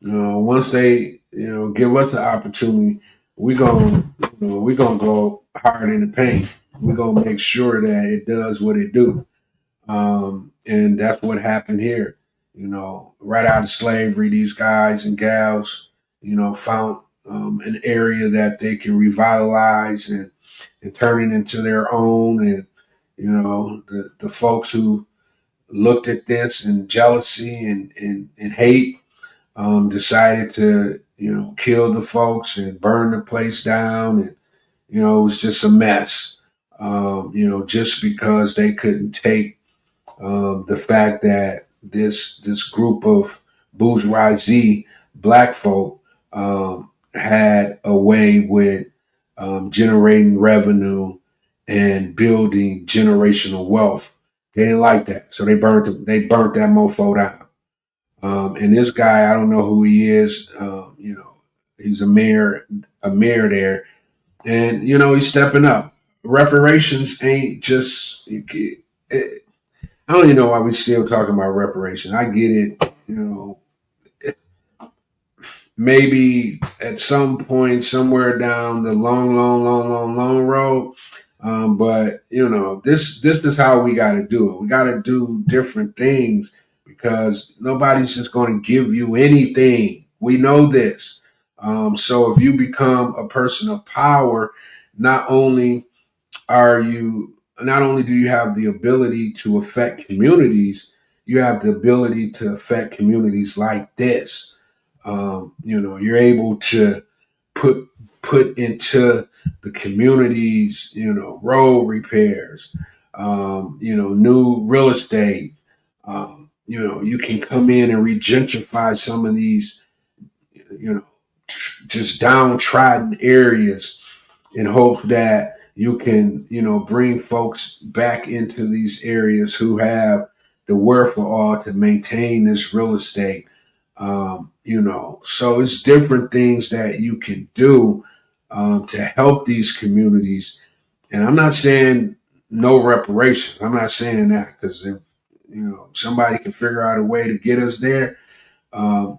once they give us the opportunity, we gonna go hard in the paint. We're gonna make sure that it does what it do. And that's what happened here. Right out of slavery, these guys and gals, found an area that they can revitalize and turn it into their own. And, the folks who looked at this and jealousy and hate decided to, kill the folks and burn the place down. And, it was just a mess, just because they couldn't take the fact that this group of bourgeoisie black folk had a way with generating revenue and building generational wealth. They didn't like that, so they burnt that mofo down. And this guy, I don't know who he is. He's a mayor there, and he's stepping up. Reparations ain't just. I don't even know why we still talking about reparations. I get it, maybe at some point somewhere down the long road. But this is how we got to do it. We got to do different things because nobody's just going to give you anything. We know this. So if you become a person of power, not only do you have the ability to affect communities, you have the ability to affect communities like this. You're able to put into the communities, road repairs, new real estate. You can come in and regentrify some of these, just downtrodden areas in hope that you can, bring folks back into these areas who have the wherewithal to maintain this real estate. So it's different things that you can do to help these communities. And I'm not saying no reparations. I'm not saying that because if somebody can figure out a way to get us there, I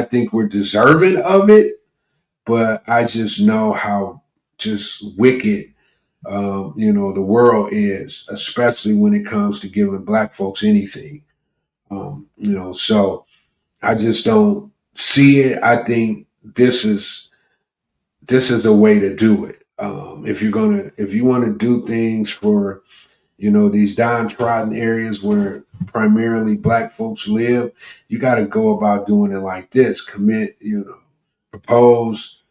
think we're deserving of it. But I just know how just wicked the world is, especially when it comes to giving black folks anything. So I just don't see it. I think this is a way to do it. If you want to do things for these downtrodden areas where primarily black folks live, you got to go about doing it like this. Propose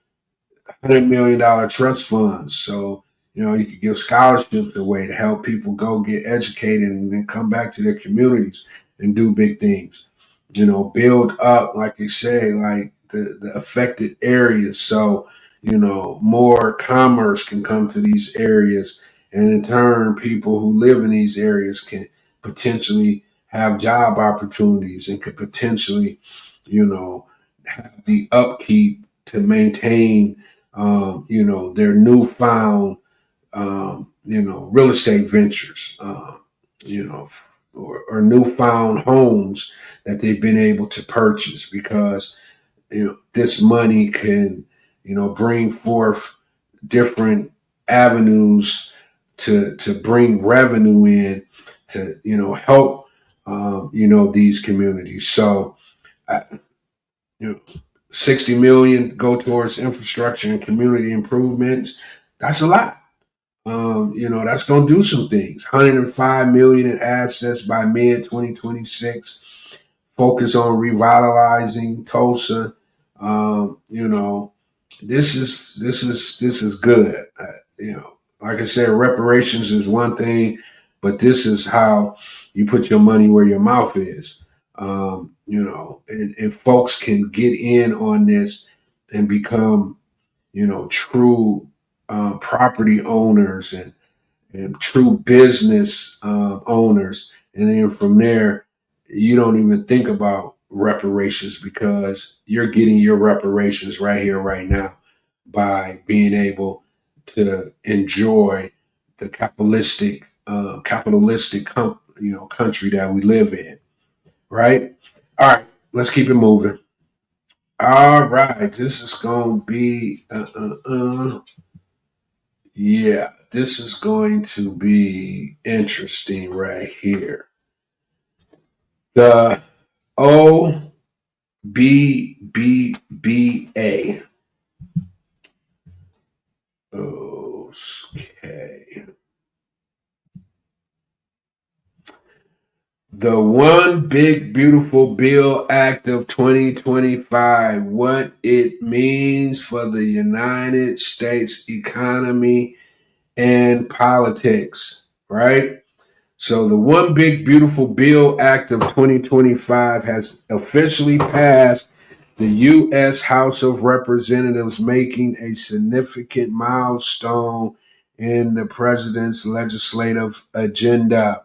$100 million trust funds. So, you could give scholarships away to help people go get educated and then come back to their communities and do big things. Build up, like they say, like the affected areas. So, more commerce can come to these areas. And in turn, people who live in these areas can potentially have job opportunities and could potentially, have the upkeep to maintain their newfound, real estate ventures, or newfound homes that they've been able to purchase because, this money can bring forth different avenues to bring revenue in to, help, these communities. So, I, 60 million go towards infrastructure and community improvements. That's a lot. That's going to do some things. 105 million in assets by mid 2026. Focus on revitalizing Tulsa. This is good. Like I said, reparations is one thing, but this is how you put your money where your mouth is. And folks can get in on this and become, true property owners and true business owners. And then from there, you don't even think about reparations because you're getting your reparations right here, right now, by being able to enjoy the capitalistic country that we live in. Right? All right, let's keep it moving. All right, this is going to be yeah, this is going to be interesting right here. The OBBBA. Okay. The One Big Beautiful Bill Act of 2025, what it means for the United States economy and politics, right? So the One Big Beautiful Bill Act of 2025 has officially passed the U.S. House of Representatives, making a significant milestone in the president's legislative agenda.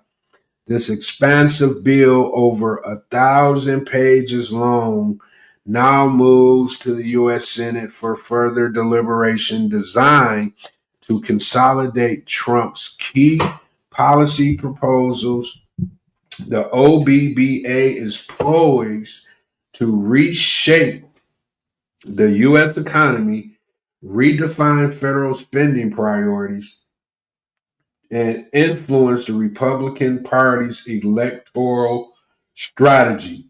This expansive bill, over 1,000 pages long, now moves to the U.S. Senate for further deliberation, designed to consolidate Trump's key policy proposals. The OBBA is poised to reshape the U.S. economy, redefine federal spending priorities, and influence the Republican Party's electoral strategy.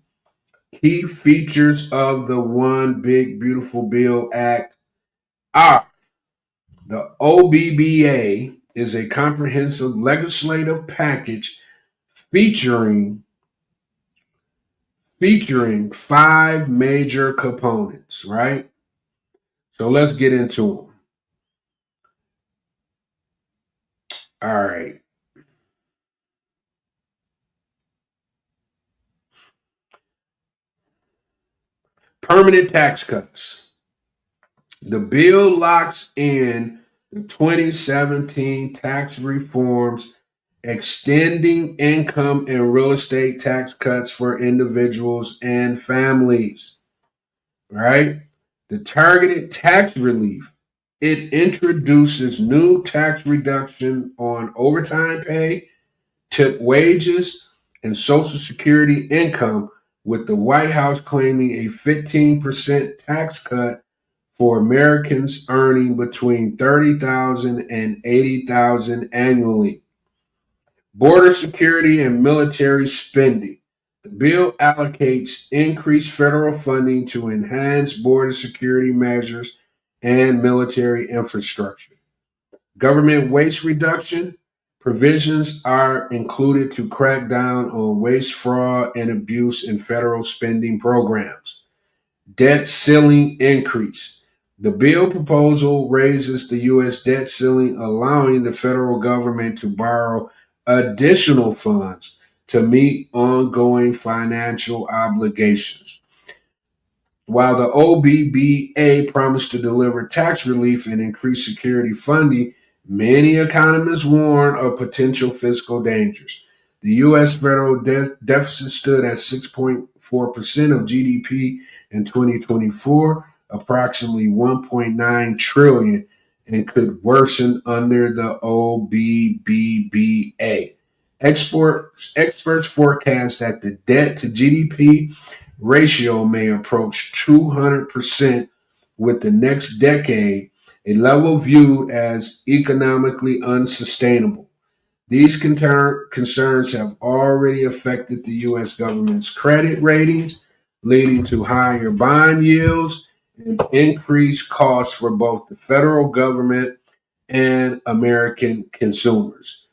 Key features of the One Big Beautiful Bill Act are: the OBBA is a comprehensive legislative package featuring five major components, right? So let's get into them. All right. Permanent tax cuts. The bill locks in the 2017 tax reforms, extending income and real estate tax cuts for individuals and families, right? The targeted tax relief. It introduces new tax reduction on overtime pay, tip wages, and Social Security income, with the White House claiming a 15% tax cut for Americans earning between 30,000 and 80,000 annually. Border security and military spending. The bill allocates increased federal funding to enhance border security measures and military infrastructure. Government waste reduction. Provisions are included to crack down on waste, fraud, and abuse in federal spending programs. Debt ceiling increase. The bill proposal raises the U.S. debt ceiling, allowing the federal government to borrow additional funds to meet ongoing financial obligations. While the OBBA promised to deliver tax relief and increase security funding, many economists warn of potential fiscal dangers. The U.S. federal deficit stood at 6.4% of GDP in 2024, approximately 1.9 trillion, and could worsen under the OBBBA. Experts forecast that the debt to GDP ratio may approach 200% with the next decade, a level viewed as economically unsustainable. These concerns have already affected the U.S. government's credit ratings, leading to higher bond yields and increased costs for both the federal government and American consumers.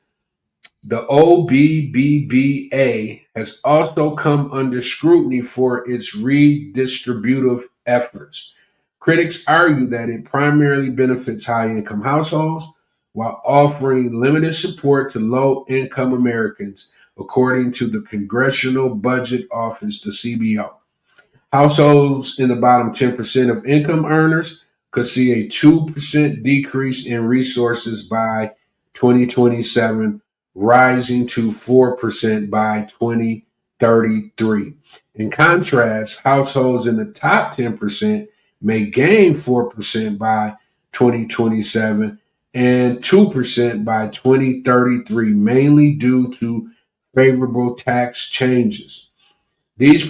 The OBBBA has also come under scrutiny for its redistributive efforts. Critics argue that it primarily benefits high income households while offering limited support to low income Americans, according to the Congressional Budget Office, the CBO. Households in the bottom 10% of income earners could see a 2% decrease in resources by 2027, rising to 4% by 2033. In contrast, households in the top 10% may gain 4% by 2027 and 2% by 2033, mainly due to favorable tax changes. These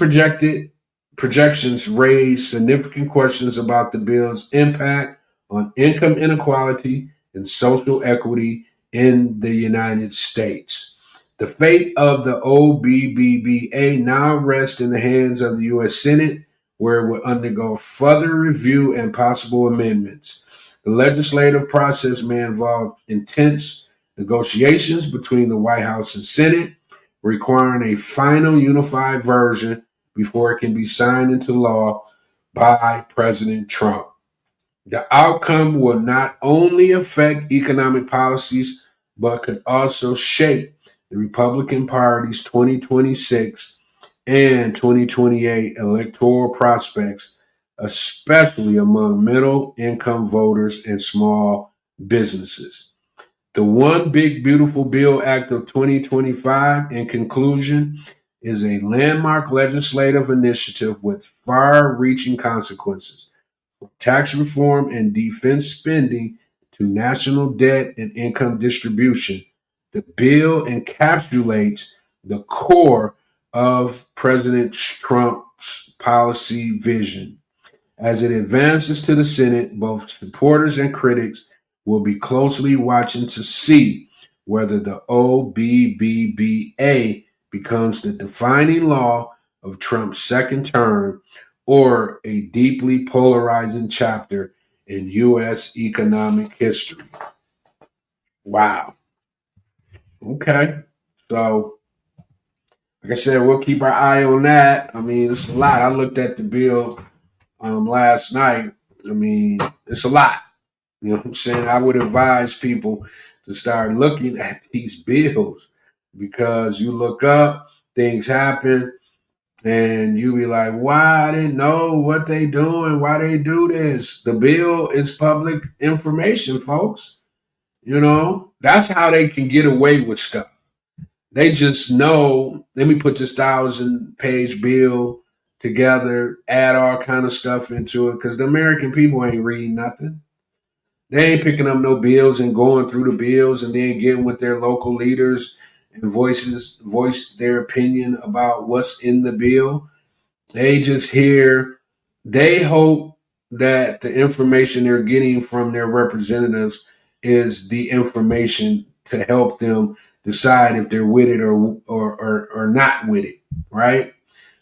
projections raise significant questions about the bill's impact on income inequality and social equity in the United States. The fate of the OBBBA now rests in the hands of the U.S. Senate, where it will undergo further review and possible amendments. The legislative process may involve intense negotiations between the White House and Senate, requiring a final unified version before it can be signed into law by President Trump. The outcome will not only affect economic policies, but could also shape the Republican Party's 2026 and 2028 electoral prospects, especially among middle income voters and small businesses. The One Big Beautiful Bill Act of 2025, in conclusion, is a landmark legislative initiative with far reaching consequences, from tax reform and defense spending to national debt and income distribution. The bill encapsulates the core of President Trump's policy vision. As it advances to the Senate, both supporters and critics will be closely watching to see whether the OBBBA becomes the defining law of Trump's second term or a deeply polarizing chapter in U.S. economic history. Wow. Okay. So, like I said, we'll keep our eye on that. I mean, it's a lot. I looked at the bill last night. I mean, it's a lot. You know what I'm saying? I would advise people to start looking at these bills because you look up, things happen, and you be like, why I didn't know what they doing, why they do this. The bill is public information, folks. You know, that's how they can get away with stuff. They just know, let me put this 1,000-page bill together, add all kind of stuff into it, because the American people ain't reading nothing. They ain't picking up no bills and going through the bills and then getting with their local leaders and voice their opinion about what's in the bill. They just hear, they hope that the information they're getting from their representatives is the information to help them decide if they're with it or not with it, right?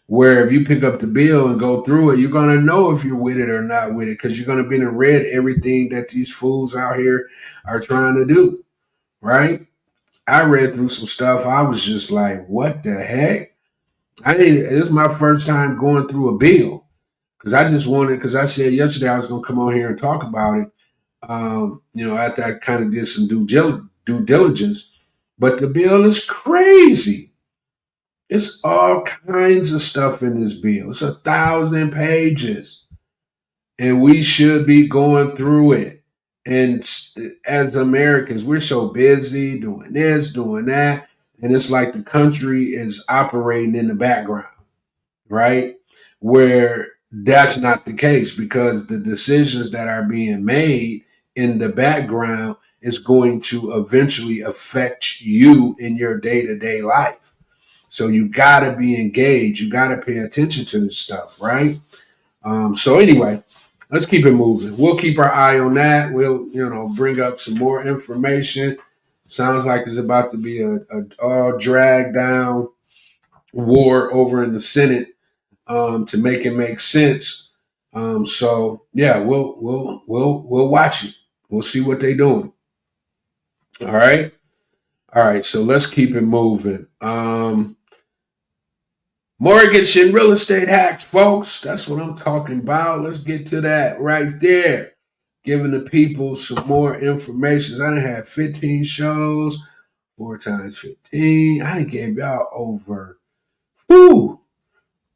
Where if you pick up the bill and go through it, you're going to know if you're with it or not with it because you're going to be and read everything that these fools out here are trying to do, right? I read through some stuff. I was just like, what the heck? This is my first time going through a bill because I just wanted, because I said yesterday I was going to come on here and talk about it, after I kind of did some due diligence. But the bill is crazy. It's all kinds of stuff in this bill. It's 1,000 pages. And we should be going through it. And as Americans, we're so busy doing this, doing that. And it's like the country is operating in the background, right? Where that's not the case because the decisions that are being made in the background is going to eventually affect you in your day-to-day life. So you got to be engaged. You got to pay attention to this stuff, right? So anyway, let's keep it moving. We'll keep our eye on that. We'll, bring up some more information. Sounds like it's about to be a all drag down war over in the Senate to make it make sense. So yeah, we'll watch it. We'll see what they're doing. All right. All right. So let's keep it moving. Mortgage and real estate hacks, folks. That's what I'm talking about. Let's get to that right there. Giving the people some more information. I done had 15 shows, 4 times 15. I done gave y'all over. Whoo,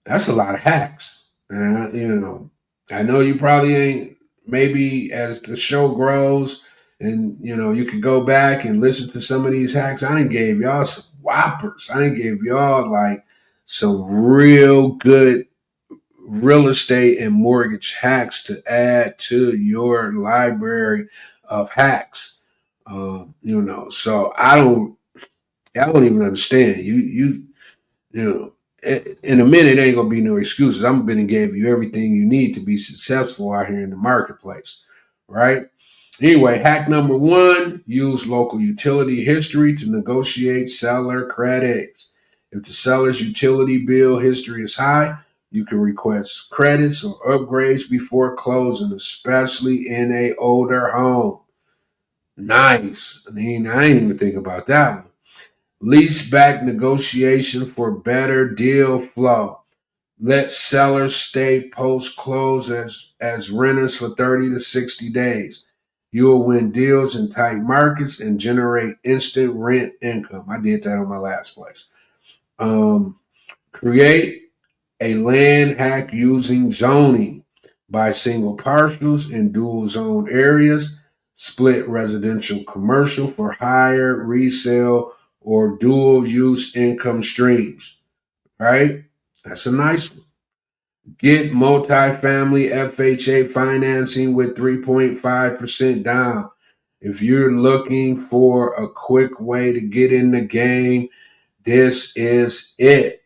that's a lot of hacks. And, I know you probably ain't, maybe as the show grows and, you can go back and listen to some of these hacks. I done gave y'all some whoppers. I done gave y'all like some real good real estate and mortgage hacks to add to your library of hacks. So I don't even understand. You know, in a minute, ain't gonna be no excuses. I'm gonna give you everything you need to be successful out here in the marketplace, right? Anyway, hack number 1: use local utility history to negotiate seller credits. If the seller's utility bill history is high, you can request credits or upgrades before closing, especially in a older home. Nice. I didn't even think about that one. Lease back negotiation for better deal flow. Let sellers stay post close as renters for 30 to 60 days. You will win deals in tight markets and generate instant rent income. I did that on my last place. Create a land hack using zoning. Buy single parcels in dual zone areas. Split residential commercial for higher resale or dual use income streams. Right? That's a nice one. Get multifamily FHA financing with 3.5% down. If you're looking for a quick way to get in the game, this is it.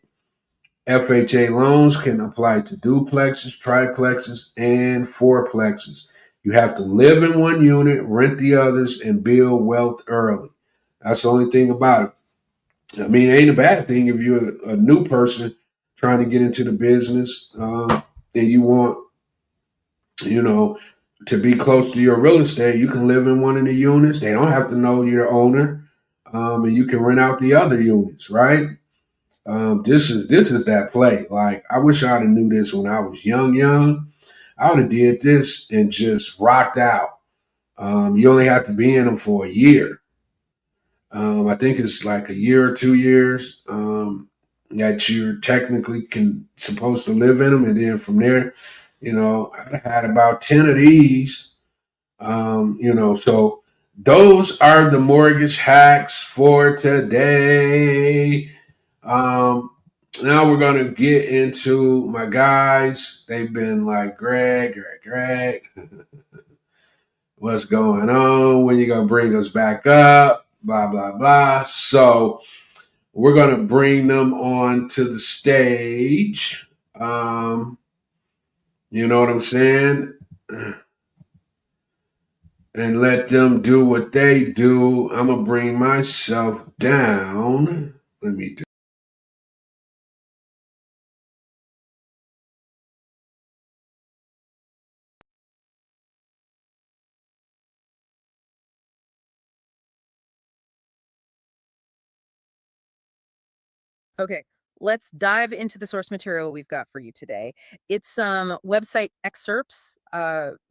FHA loans can apply to duplexes, triplexes, and fourplexes. You have to live in one unit, rent the others, and build wealth early. That's the only thing about it. I mean, it ain't a bad thing if you're a new person trying to get into the business and you want, you know, to be close to your real estate. You can live in one of the units. They don't have to know you're the owner, and you can rent out the other units, right? This is that play. Like I wish I'd have knew this when I was young. I would have did this and just rocked out. You only have to be in them for a year. I think it's like a year or 2 years that you're technically supposed to live in them, and then from there, I had about 10 of these. So those are the mortgage hacks for today. Now we're gonna get into my guys. They've been like, Greg, what's going on? When you gonna bring us back up? Blah blah blah. So we're gonna bring them on to the stage. You know what I'm saying? And let them do what they do. I'm gonna bring myself down. Let me do. Okay, let's dive into the source material we've got for you today. It's some website excerpts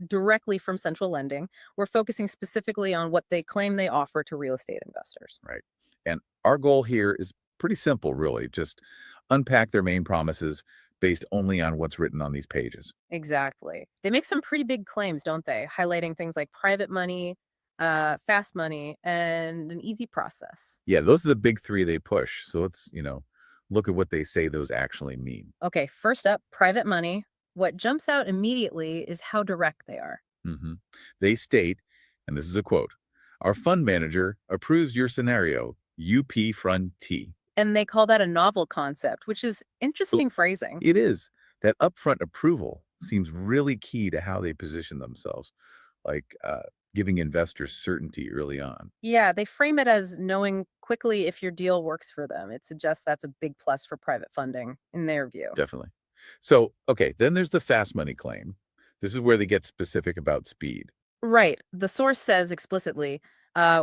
directly from Central Lending. We're focusing specifically on what they claim they offer to real estate investors. Right. And our goal here is pretty simple, really. Just unpack their main promises based only on what's written on these pages. Exactly. They make some pretty big claims, don't they? Highlighting things like private money, fast money, and an easy process. Yeah, those are the big three they push. So let's, look at what they say those actually mean. Okay, first up, private money. What jumps out immediately is how direct they are. They state, and this is a quote, "Our fund manager approves your scenario, UP Fund T." And they call that a novel concept, which is interesting phrasing. It is. That upfront approval seems really key to how they position themselves, like giving investors certainty early on. Yeah, they frame it as knowing quickly if your deal works for them. It suggests that's a big plus for private funding in their view. Definitely. So, okay, then there's the fast money claim. This is where they get specific about speed. Right. The source says explicitly,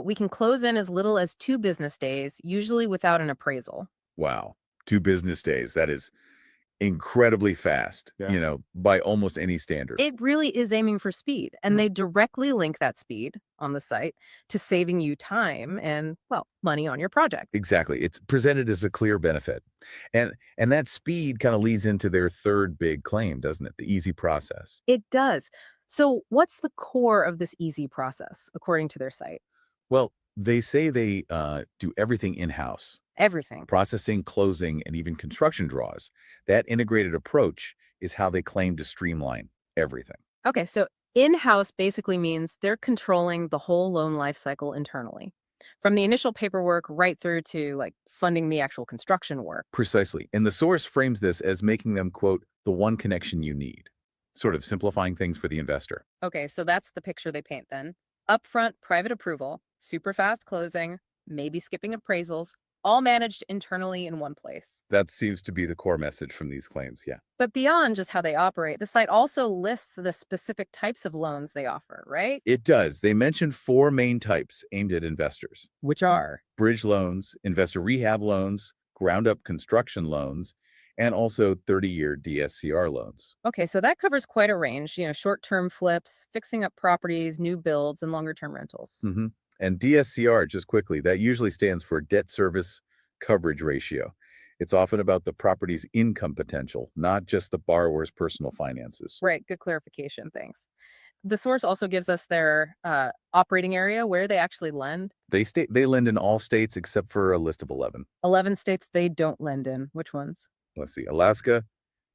we can close in as little as 2 business days, usually without an appraisal. Wow. 2 business days. That is incredibly fast, by almost any standard. It really is aiming for speed, and they directly link that speed on the site to saving you time and, well, money on your project. Exactly. It's presented as a clear benefit. And that speed kind of leads into their third big claim, doesn't it? The easy process. It does. So, what's the core of this easy process, according to their site? Well, they say they do everything in-house. Everything. Processing, closing, and even construction draws. That integrated approach is how they claim to streamline everything. Okay, so in house basically means they're controlling the whole loan life cycle internally, from the initial paperwork right through to like funding the actual construction work. Precisely. And the source frames this as making them, quote, the one connection you need, sort of simplifying things for the investor. Okay, so that's the picture they paint then. Upfront private approval, super fast closing, maybe skipping appraisals, all managed internally in one place. That seems to be the core message from these claims, yeah. But beyond just how they operate, the site also lists the specific types of loans they offer, right? It does. They mention 4 main types aimed at investors: Which are? bridge loans, investor rehab loans, ground up construction loans, and also 30-year DSCR loans. Okay, so that covers quite a range, short-term flips, fixing up properties, new builds, and longer-term rentals. hmm And DSCR, just quickly, that usually stands for debt service coverage ratio. It's often about the property's income potential, not just the borrower's personal finances. Right, good clarification, thanks. The source also gives us their operating area where they actually lend. They lend in all states except for a list of 11. 11 states they don't lend in. Which ones? Let's see: Alaska,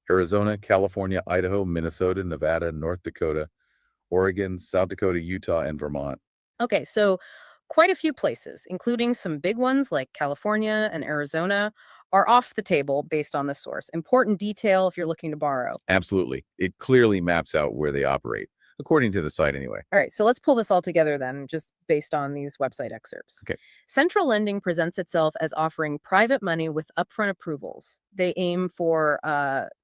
Arizona, California, Idaho, Minnesota, Nevada, North Dakota, Oregon, South Dakota, Utah, and Vermont. Okay, so quite a few places, including some big ones like California and Arizona, are off the table based on this source. Important detail if you're looking to borrow. Absolutely. It clearly maps out where they operate, according to the site anyway. All right, so let's pull this all together then, just based on these website excerpts. Okay. Central lending presents itself as offering private money with upfront approvals. They aim for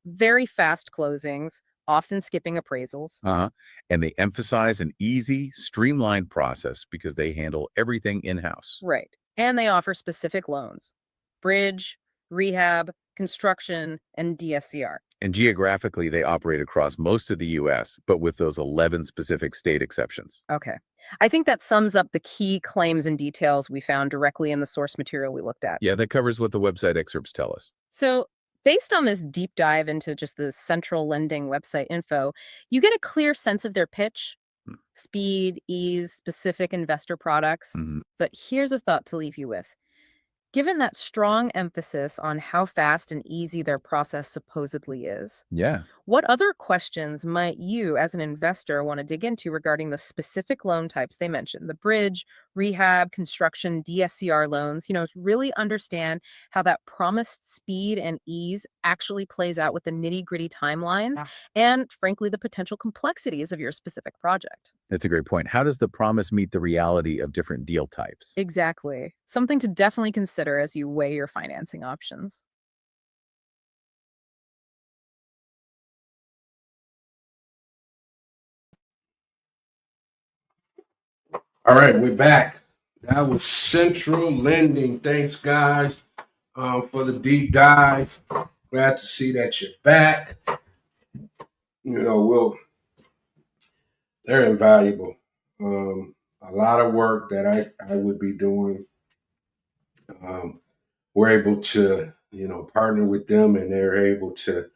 very fast closings, often skipping appraisals. Uh-huh. And they emphasize an easy, streamlined process because they handle everything in-house. Right. And they offer specific loans: bridge, rehab, construction, and DSCR. And geographically, they operate across most of the U.S., but with those 11 specific state exceptions. Okay. I think that sums up the key claims and details we found directly in the source material we looked at. Yeah, that covers what the website excerpts tell us. So, based on this deep dive into just the central lending website info, you get a clear sense of their pitch: Hmm. speed, ease, specific investor products. Mhm. But here's a thought to leave you with. Given that strong emphasis on how fast and easy their process supposedly is, Yeah. what other questions might you, as an investor, want to dig into regarding the specific loan types they mentioned? The bridge, rehab, construction, DSCR loans, to really understand how that promised speed and ease actually plays out with the nitty gritty timelines and, frankly, the potential complexities of your specific project. That's a great point. How does the promise meet the reality of different deal types? Exactly. Something to definitely consider as you weigh your financing options. All right, we're back. That was Central Lending. Thanks, guys, for the deep dive. Glad to see that you're back. They're invaluable. A lot of work that I would be doing. We're able to, partner with them, and they're able to,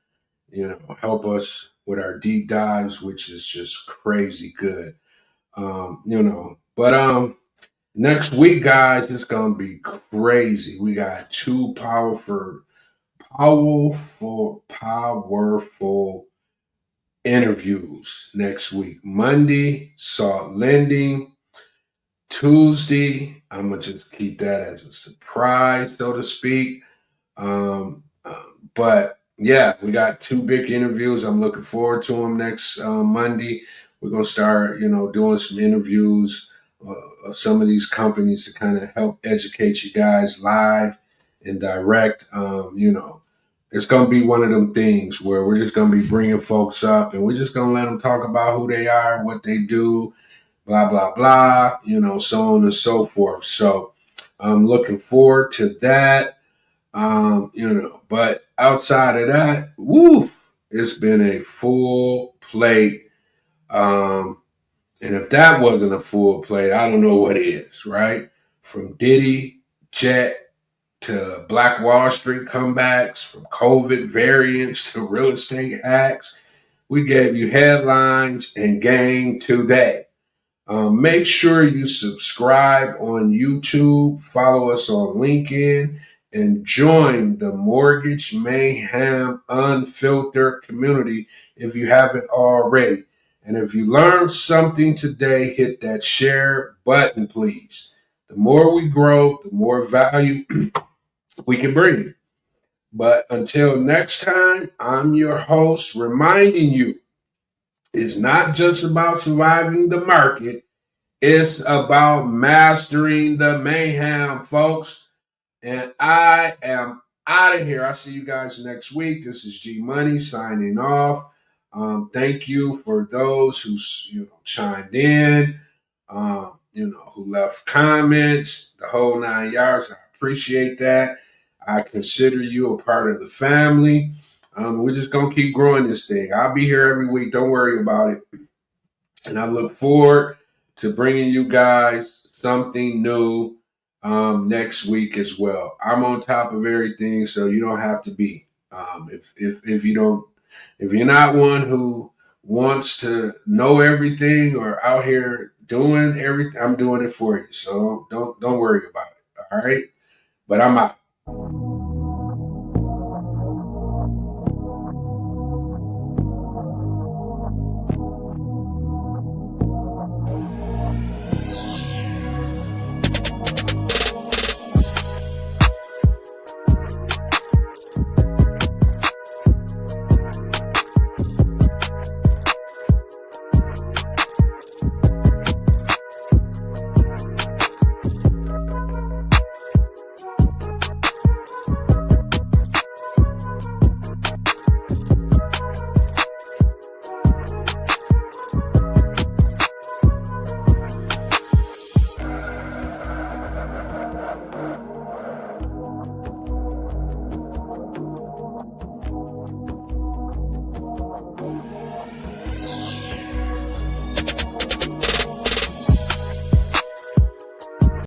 help us with our deep dives, which is just crazy good. But next week, guys, it's gonna be crazy. We got 2 powerful interviews next week. Monday, Salt Lending. Tuesday, I'm gonna just keep that as a surprise, so to speak. But yeah, we got two big interviews. I'm looking forward to them next Monday. We're gonna start, doing some interviews of some of these companies to kind of help educate you guys live and direct. It's gonna be one of them things where we're just gonna be bringing folks up and we're just gonna let them talk about who they are, what they do, blah blah blah. So on and so forth. So I'm looking forward to that. But outside of that, woof, it's been a full plate. And if that wasn't a full plate, I don't know what is, right? From Diddy, Jet to Black Wall Street comebacks, from COVID variants to real estate hacks. We gave you headlines and game today. Make sure you subscribe on YouTube, follow us on LinkedIn, and join the Mortgage Mayhem Unfiltered community if you haven't already. And if you learned something today, hit that share button, please. The more we grow, the more value we can bring. But until next time, I'm your host, reminding you it's not just about surviving the market. It's about mastering the mayhem, folks. And I am out of here. I'll see you guys next week. This is G Money signing off. Thank you for those who chimed in, who left comments, the whole 9 yards. I appreciate that. I consider you a part of the family. We're just gonna keep growing this thing. I'll be here every week. Don't worry about it. And I look forward to bringing you guys something new next week as well. I'm on top of everything, so you don't have to be. If you're not one who wants to know everything or out here doing everything, I'm doing it for you. So don't worry about it. All right, but I'm out.